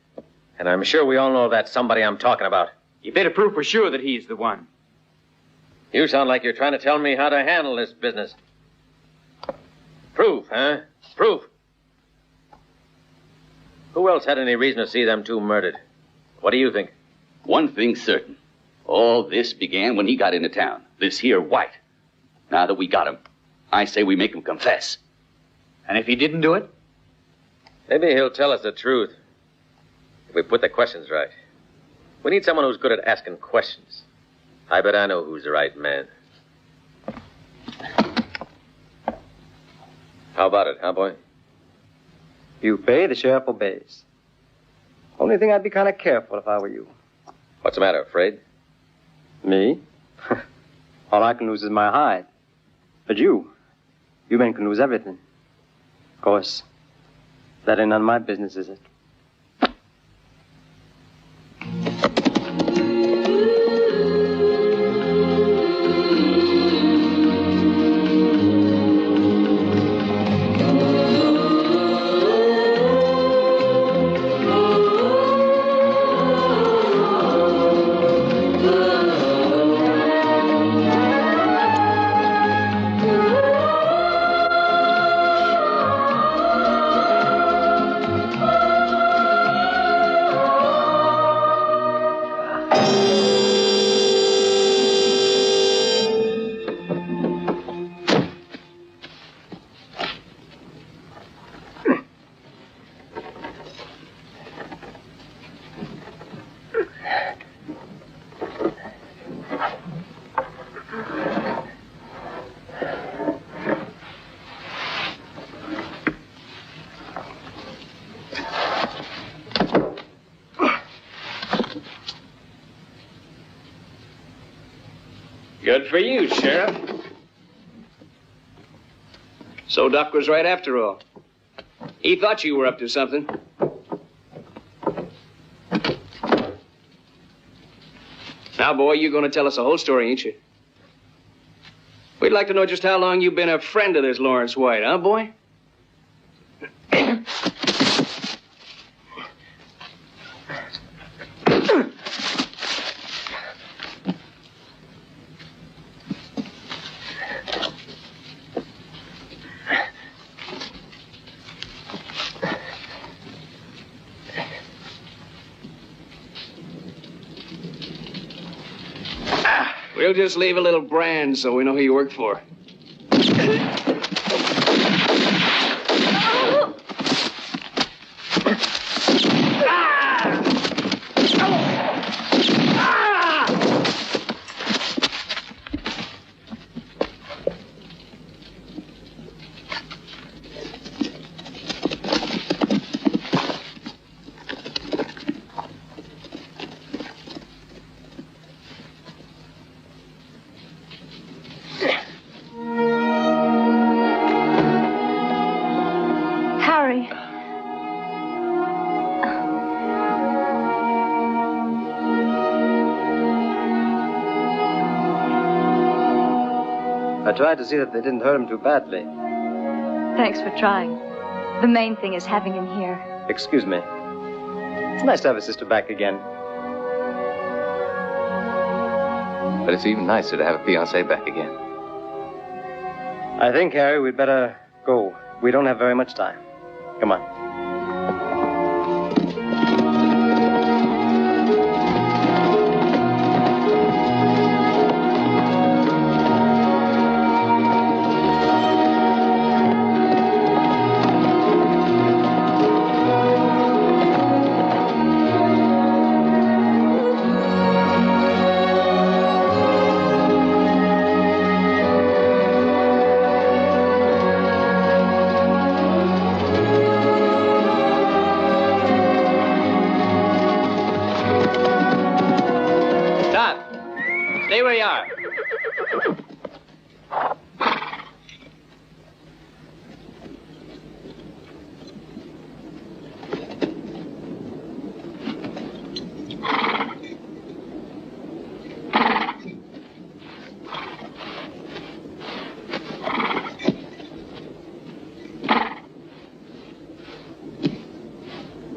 Speaker 4: And I'm sure we all know that somebody I'm talking about.
Speaker 11: You better prove for sure that he's the one.
Speaker 4: You sound like you're trying to tell me how to handle this business. Proof, huh? Proof. Who else had any reason to see them two murdered? What do you think?
Speaker 22: One thing's certain. All this began when he got into town. This here White. Now that we got him, I say we make him confess.
Speaker 11: And if he didn't do it?
Speaker 4: Maybe he'll tell us the truth. If we put the questions right. We need someone who's good at asking questions. I bet I know who's the right man. How about it, huh, boy?
Speaker 1: You pay, the sheriff obeys. Only thing, I'd be kind of careful if I were you.
Speaker 4: What's the matter, afraid?
Speaker 1: Me? All I can lose is my hide. But you men can lose everything. Of course, that ain't none of my business, is it?
Speaker 11: Good for you, Sheriff. So Duck was right after all. He thought you were up to something. Now, boy, you're going to tell us the whole story, ain't you? We'd like to know just how long you've been a friend of this Lawrence White, huh, boy? We'll just leave a little brand so we know who you work for.
Speaker 1: tried to see that they didn't hurt him too badly.
Speaker 13: Thanks for trying. The main thing is having him here.
Speaker 1: Excuse me. It's nice to have a sister back again.
Speaker 7: But it's even nicer to have a fiancé back again.
Speaker 1: I think, Harry, we'd better go. We don't have very much time. Come on.
Speaker 11: Stay where you are.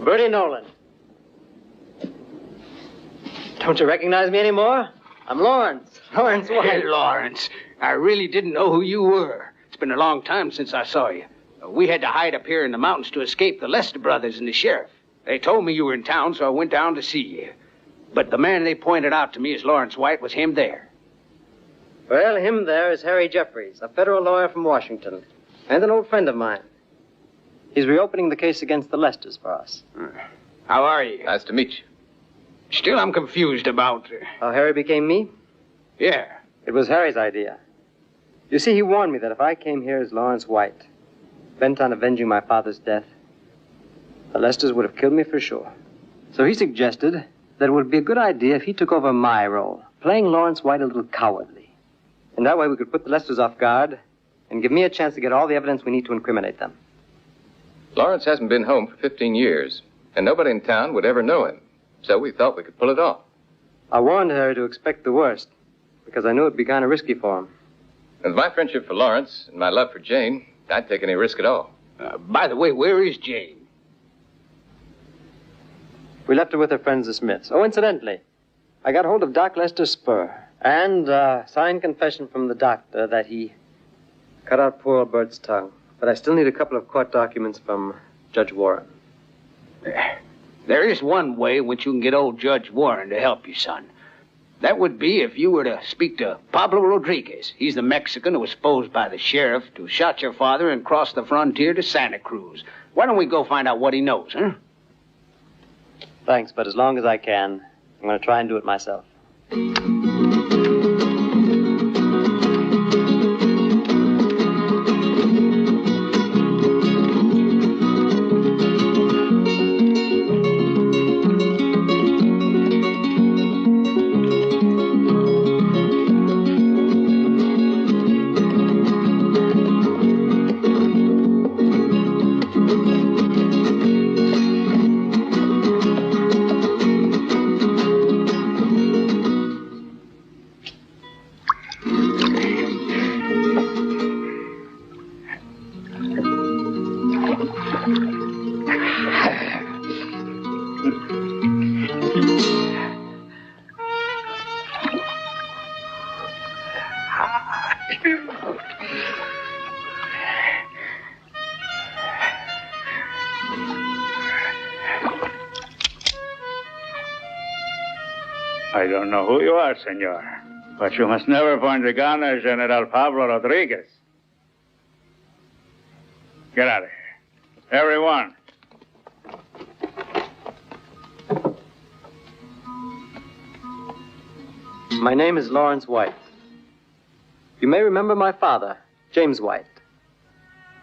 Speaker 1: Bertie Nolan. Don't you recognize me anymore? I'm Lawrence. Lawrence White.
Speaker 8: Hey, Lawrence. I really didn't know who you were. It's been a long time since I saw you. We had to hide up here in the mountains to escape the Lester brothers and the sheriff. They told me you were in town, so I went down to see you. But the man they pointed out to me as Lawrence White was him there.
Speaker 1: Well, him there is Harry Jeffries, a federal lawyer from Washington, and an old friend of mine. He's reopening the case against the Lesters for us.
Speaker 8: How are you?
Speaker 7: Nice to meet you.
Speaker 8: Still, I'm confused about...
Speaker 1: How Harry became me?
Speaker 8: Yeah.
Speaker 1: It was Harry's idea. You see, he warned me that if I came here as Lawrence White, bent on avenging my father's death, the Lesters would have killed me for sure. So he suggested that it would be a good idea if he took over my role, playing Lawrence White a little cowardly. And that way we could put the Lesters off guard and give me a chance to get all the evidence we need to incriminate them.
Speaker 7: Lawrence hasn't been home for 15 years, and nobody in town would ever know him. So we thought we could pull it off.
Speaker 1: I warned Harry to expect the worst, because I knew it'd be kind of risky for him.
Speaker 7: With my friendship for Lawrence and my love for Jane, I'd take any risk at all.
Speaker 8: By the way, where is Jane?
Speaker 1: We left her with her friends, the Smiths. Oh, incidentally, I got hold of Doc Lester's spur and a signed confession from the doctor that he cut out poor old Bert's tongue. But I still need a couple of court documents from Judge Warren.
Speaker 8: There is one way in which you can get old Judge Warren to help you, son. That would be if you were to speak to Pablo Rodriguez. He's the Mexican who was supposed by the sheriff to have shot your father and crossed the frontier to Santa Cruz. Why don't we go find out what he knows, huh?
Speaker 1: Thanks, but as long as I can, I'm going to try and do it myself.
Speaker 9: I don't know who you are, senor, but you must never point the gun at General Pablo Rodriguez. Get out of here. Everyone.
Speaker 1: My name is Lawrence White. You may remember my father, James White.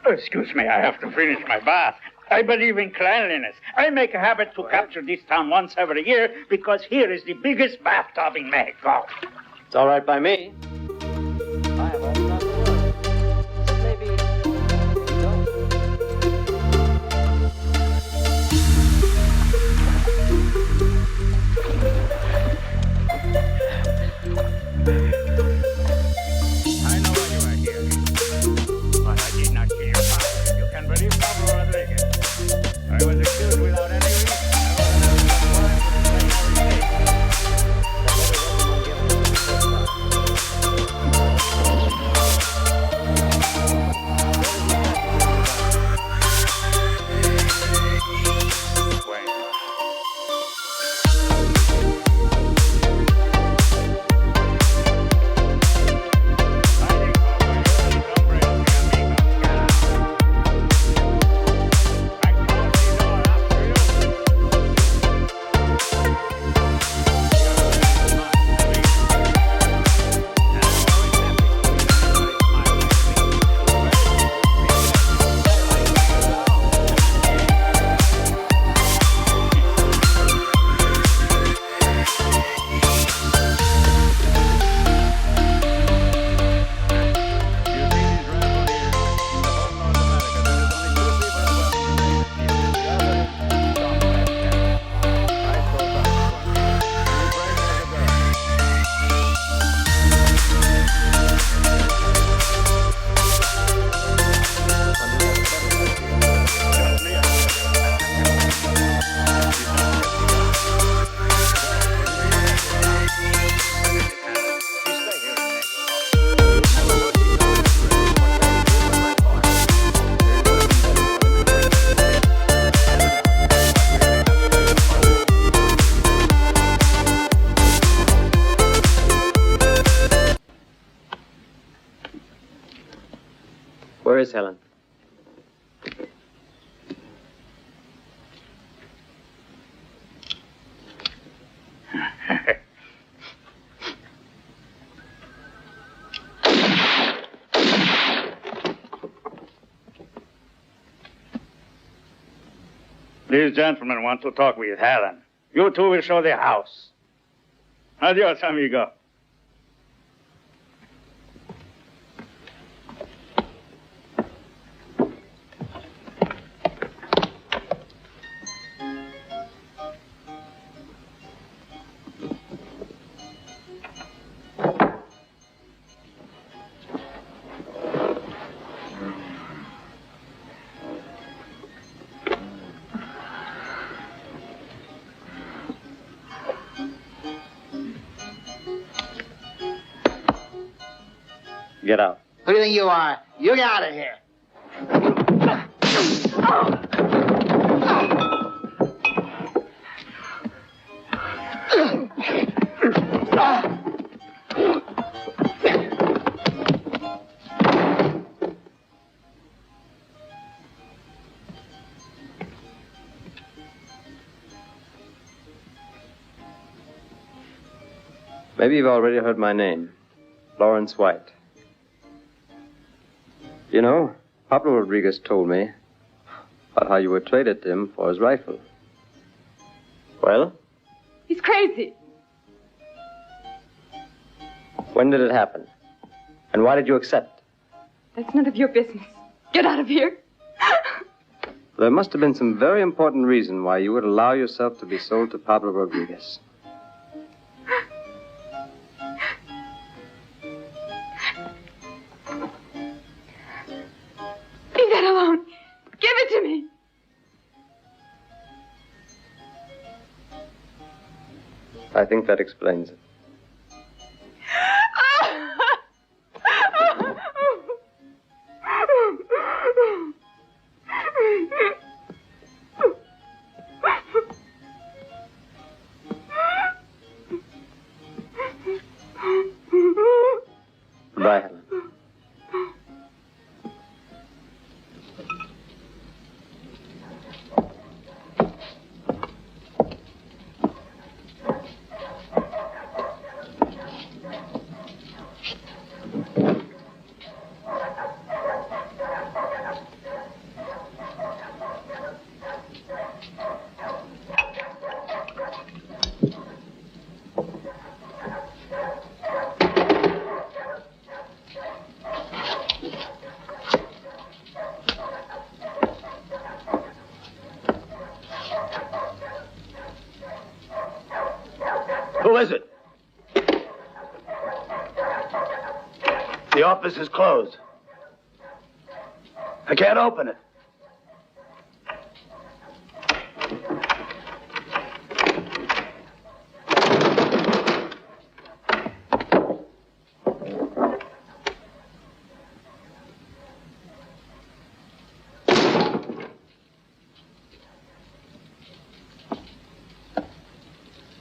Speaker 9: Excuse me, I have to finish my bath. I believe in cleanliness. I make a habit to capture this town once every year because here is the biggest bathtub in Mexico.
Speaker 1: It's all right by me. I have all the time in the world. Maybe you don't.
Speaker 9: I know why you are here.
Speaker 1: Where is Helen?
Speaker 9: These gentlemen want to talk with Helen. You two will show the house. Adios, amigo.
Speaker 1: Get out.
Speaker 3: Who do you think you are? You get out of here.
Speaker 1: Maybe you've already heard my name. Lawrence White. You know, Pablo Rodriguez told me about how you were traded to him for his rifle. Well,
Speaker 5: He's crazy.
Speaker 1: when did it happen? And why did you accept?
Speaker 5: That's none of your business. Get out of here.
Speaker 1: There must have been some very important reason why you would allow yourself to be sold to Pablo Rodriguez.
Speaker 5: Leave that alone. Give it to me.
Speaker 1: I think that explains it. Goodbye, Helen.
Speaker 15: Who is it? The office is closed. I can't open it.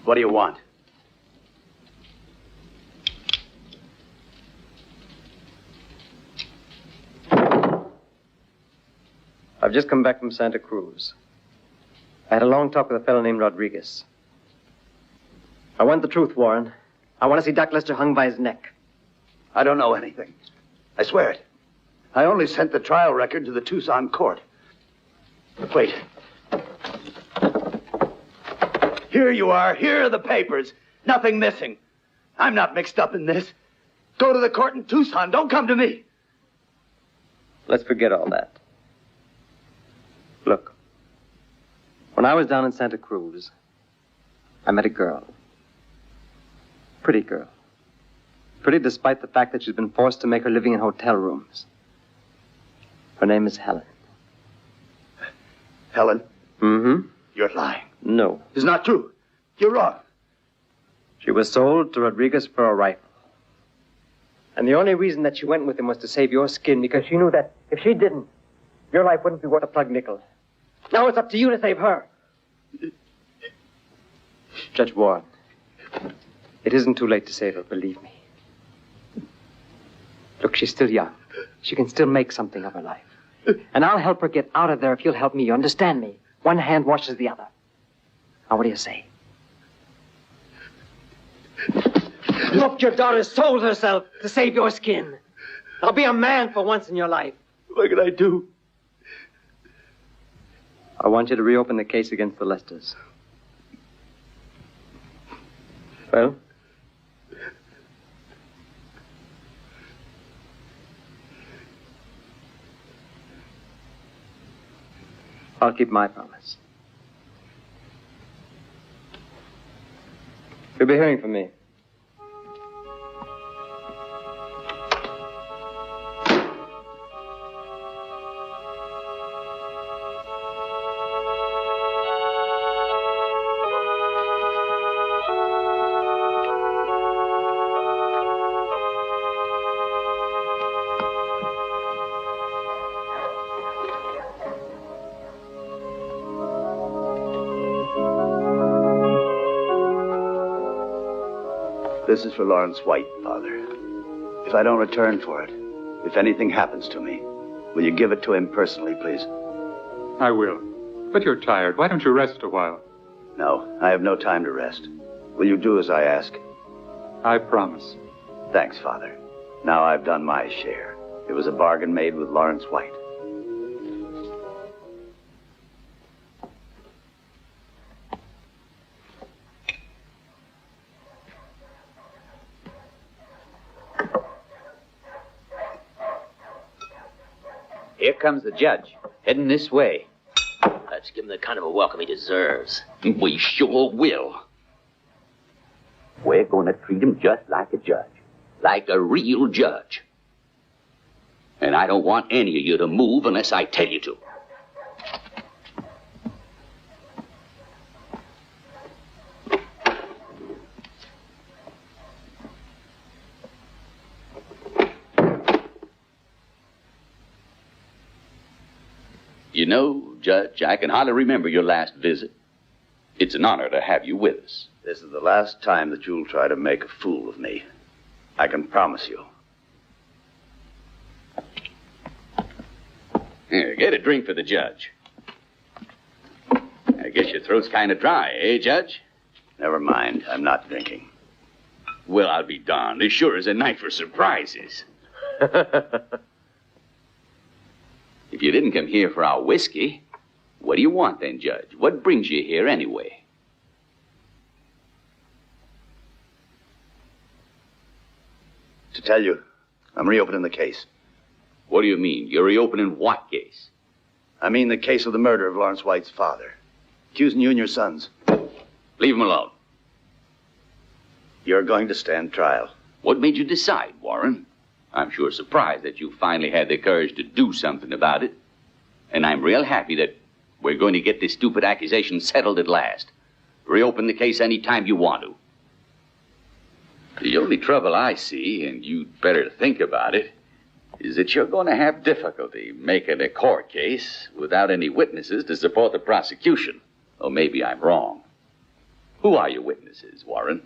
Speaker 15: What do you want?
Speaker 1: I've just come back from Santa Cruz. I had a long talk with a fellow named Rodriguez. I want the truth, Warren. I want to see Doc Lester hung by his neck.
Speaker 15: I don't know anything. I swear it. I only sent the trial record to the Tucson court. Wait. Here you are. Here are the papers. Nothing missing. I'm not mixed up in this. Go to the court in Tucson. Don't come to me.
Speaker 1: Let's forget all that. Look, when I was down in Santa Cruz, I met a girl. Pretty girl. Pretty despite the fact that she's been forced to make her living in hotel rooms. Her name is Helen.
Speaker 15: Helen?
Speaker 1: Mm-hmm.
Speaker 15: You're lying.
Speaker 1: No.
Speaker 15: It's not true. You're wrong.
Speaker 1: She was sold to Rodriguez for a rifle. And the only reason that she went with him was to save your skin, because she knew that if she didn't, your life wouldn't be worth a plug nickel. Now it's up to you to save her. Judge Warren, it isn't too late to save her, believe me. Look, she's still young. She can still make something of her life. And I'll help her get out of there if you'll help me. You understand me? One hand washes the other. Now, what do you say? Look, your daughter sold herself to save your skin. Now be a man for once in your life.
Speaker 15: What can I do?
Speaker 1: I want you to reopen the case against the Lesters. Well? I'll keep my promise. You'll be hearing from me.
Speaker 15: This is for Lawrence White, Father. If I don't return for it, if anything happens to me, will you give it to him personally, please?
Speaker 10: I will. But you're tired. Why don't you rest a while?
Speaker 15: No, I have no time to rest. Will you do as I ask?
Speaker 10: I promise.
Speaker 15: Thanks, Father. Now I've done my share. It was a bargain made with Lawrence White.
Speaker 18: Here comes the judge, heading this way.
Speaker 14: Let's give him the kind of a welcome he deserves.
Speaker 22: We sure will. We're going to treat him just like a judge. Like a real judge. And I don't want any of you to move unless I tell you to. You know, Judge, I can hardly remember your last visit. It's an honor to have you with us.
Speaker 15: This is the last time that you'll try to make a fool of me. I can promise you.
Speaker 22: Here, get a drink for the judge. I guess your throat's kind of dry, eh, Judge?
Speaker 15: Never mind. I'm not drinking.
Speaker 22: Well, I'll be darned. This sure is a night for surprises. If you didn't come here for our whiskey, what do you want then, Judge? What brings you here anyway?
Speaker 15: To tell you, I'm reopening the case.
Speaker 22: What do you mean? You're reopening what case?
Speaker 15: I mean the case of the murder of Lawrence White's father. Accusing you and your sons.
Speaker 22: Leave him alone.
Speaker 15: You're going to stand trial.
Speaker 22: What made you decide, Warren? I'm sure surprised that you finally had the courage to do something about it. And I'm real happy that we're going to get this stupid accusation settled at last. Reopen the case any time you want to. The only trouble I see, and you'd better think about it, is that you're going to have difficulty making a court case without any witnesses to support the prosecution. Or maybe I'm wrong. Who are your witnesses, Warren?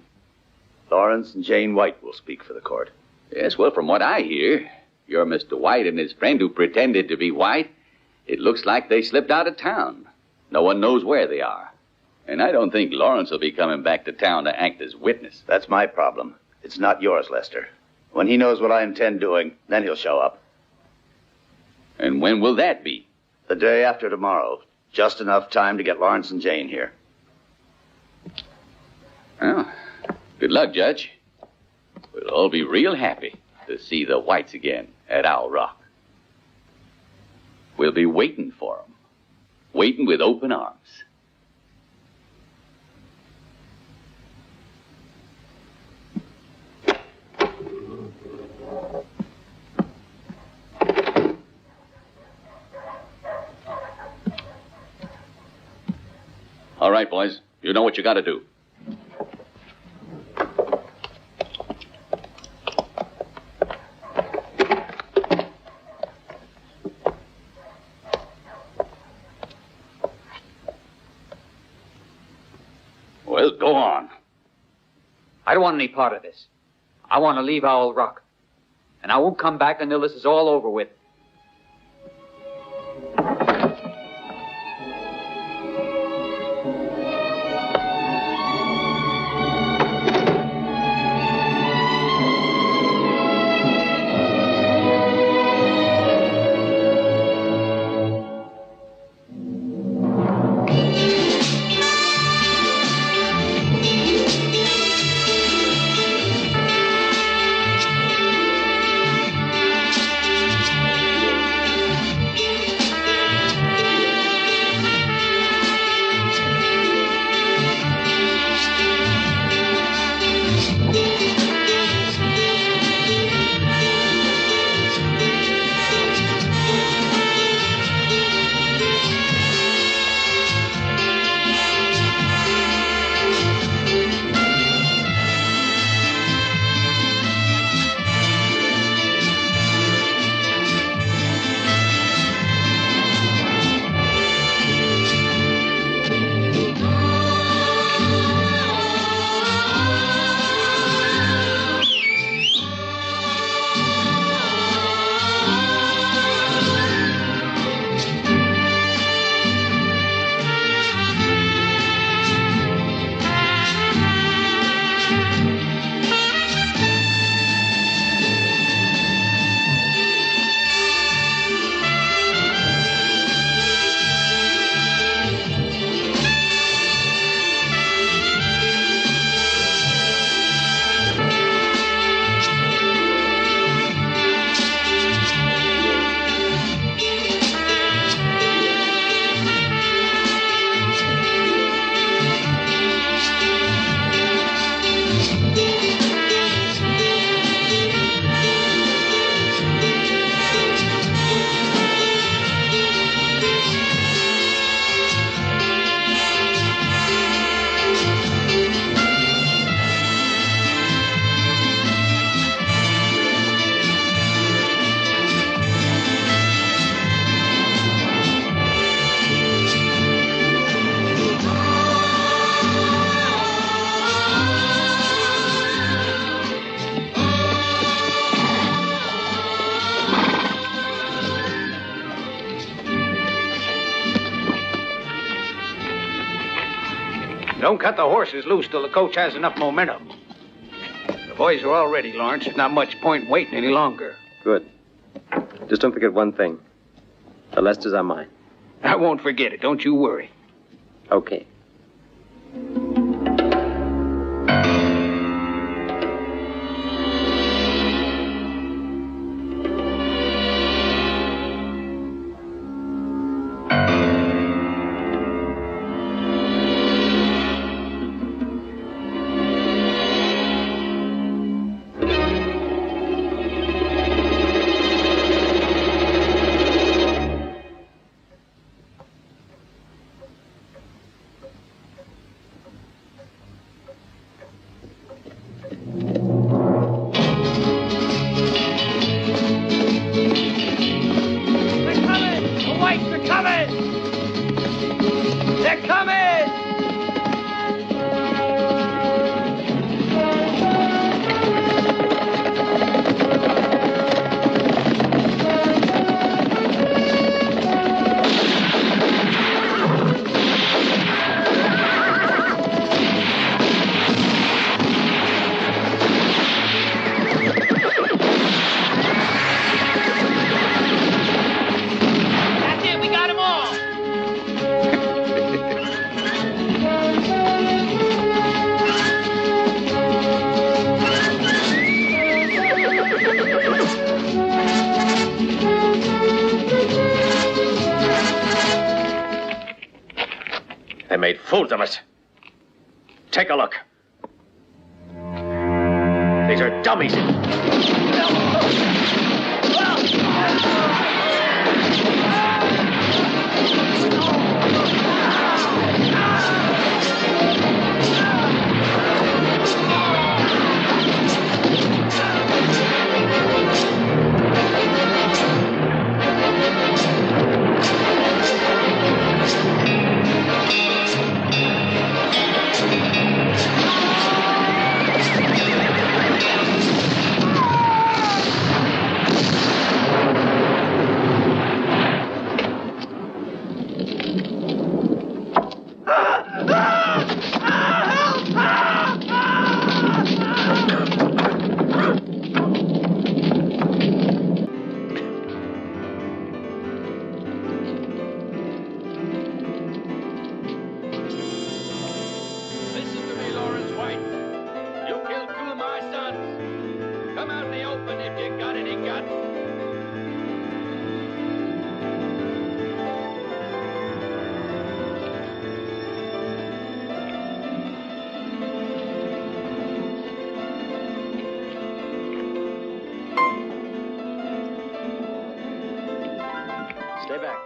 Speaker 15: Lawrence and Jane White will speak for the court.
Speaker 22: Yes, well, from what I hear, you're Mr. White and his friend who pretended to be White. It looks like they slipped out of town. No one knows where they are. And I don't think Lawrence will be coming back to town to act as witness.
Speaker 15: That's my problem. It's not yours, Lester. When he knows what I intend doing, then he'll show up.
Speaker 22: And when will that be?
Speaker 15: The day after tomorrow. Just enough time to get Lawrence and Jane here.
Speaker 22: Well, good luck, Judge. We'll all be real happy to see the Whites again at Owl Rock. We'll be waiting for them. Waiting with open arms. All right, boys. You know what you got to do. Well, go on.
Speaker 18: I don't want any part of this. I want to leave Owl Rock. And I won't come back until this is all over with.
Speaker 8: Don't cut the horses loose till the coach has enough momentum. The boys are all ready, Lawrence. There's not much point waiting any longer.
Speaker 1: Good. Just don't forget one thing. The Lesters are mine.
Speaker 8: I won't forget it. Don't you worry.
Speaker 1: Okay.
Speaker 11: They made fools of us. Take a look. These are dummies.
Speaker 1: Stay back.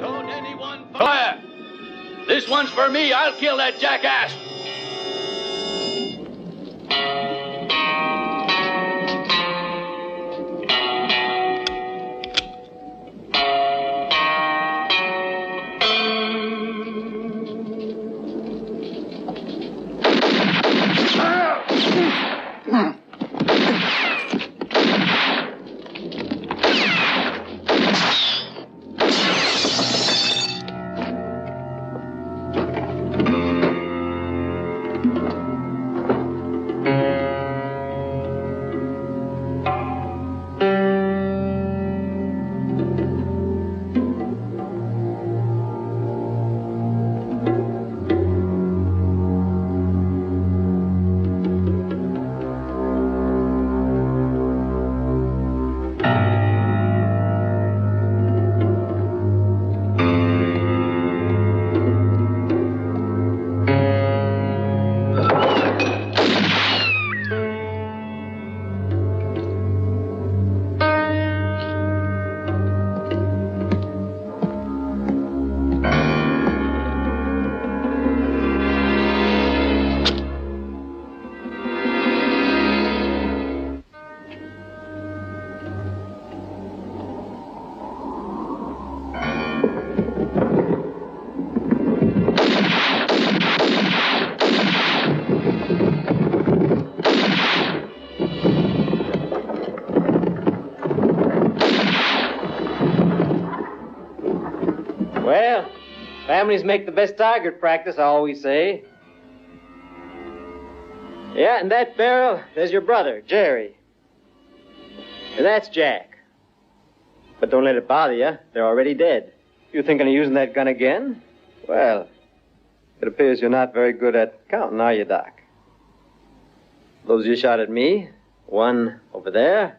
Speaker 22: Don't anyone fire! This one's for me. I'll kill that jackass.
Speaker 1: Well, families make the best target practice, I always say. Yeah, in that barrel, there's your brother, Jerry. And that's Jack. But don't let it bother you. They're already dead. You thinking of using that gun again? Well, it appears you're not very good at counting, are you, Doc? Those you shot at me, 1 over there,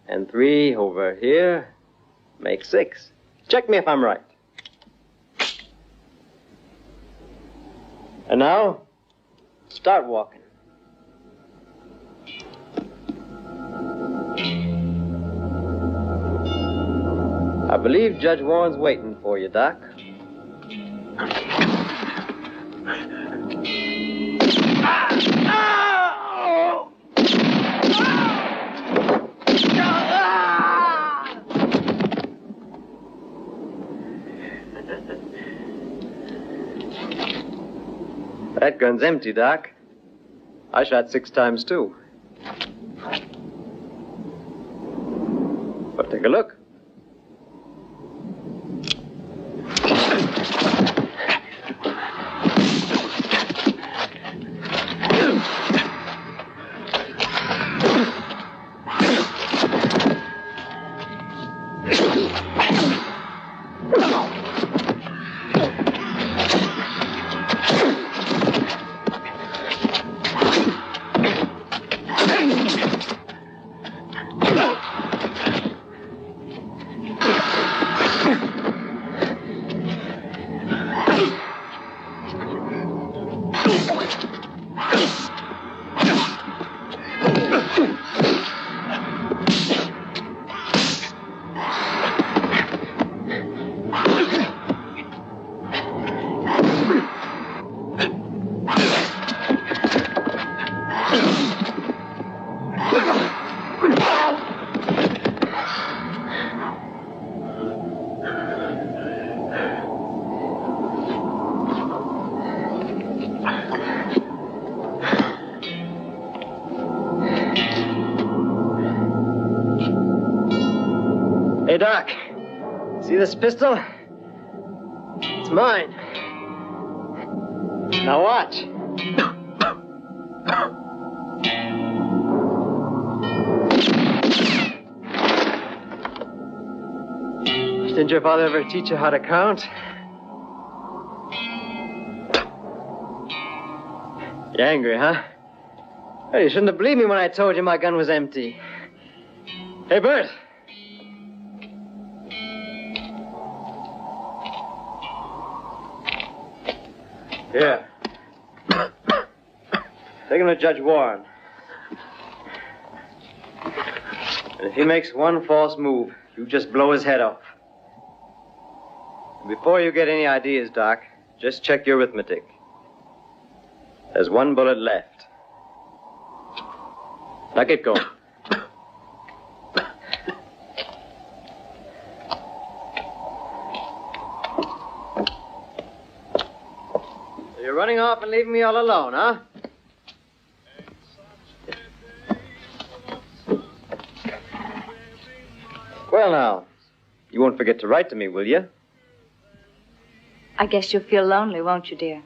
Speaker 1: and 3 over here, make 6. Check me if I'm right. And now, start walking. I believe Judge Warren's waiting for you, Doc. That gun's empty, Doc. I shot 6 times, too. But take a look. Hey, Doc. See this pistol? It's mine. Now watch. Didn't your father ever teach you how to count? You're angry, huh? Well, you shouldn't have believed me when I told you my gun was empty. Hey, Bert. Here. Take him to Judge Warren. And if he makes one false move, you just blow his head off. And before you get any ideas, Doc, just check your arithmetic. There's one bullet left. Now get going. So you're running off and leaving me all alone, huh? Well, now, you won't forget to write to me, will you?
Speaker 13: I guess you'll feel lonely, won't you, dear?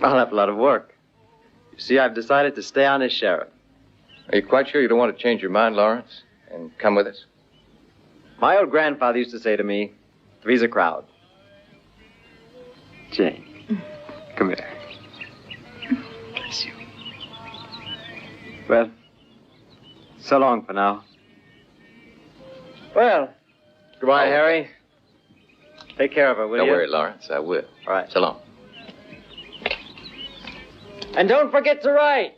Speaker 1: I'll have a lot of work. You see, I've decided to stay on as sheriff.
Speaker 7: Are you quite sure you don't want to change your mind, Lawrence, and come with us?
Speaker 1: My old grandfather used to say to me, three's a crowd. Jane, come here. Bless you. Well, so long for now. Well, goodbye, Harry. Take care of her, will you?
Speaker 7: Don't worry, Lawrence. I will.
Speaker 1: All right.
Speaker 7: So long.
Speaker 1: And don't forget to write.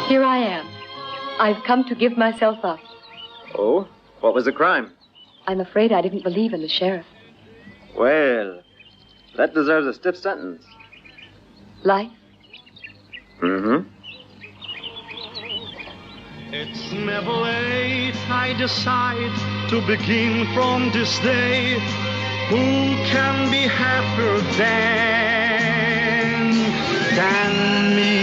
Speaker 19: Here I am. I've come to give myself up.
Speaker 1: Oh? What was the crime?
Speaker 19: I'm afraid I didn't believe in the sheriff.
Speaker 1: Well, that deserves a stiff sentence.
Speaker 19: Life?
Speaker 1: Mm-hmm.
Speaker 2: It's never late, I decide to begin from this day. Who can be happier than me?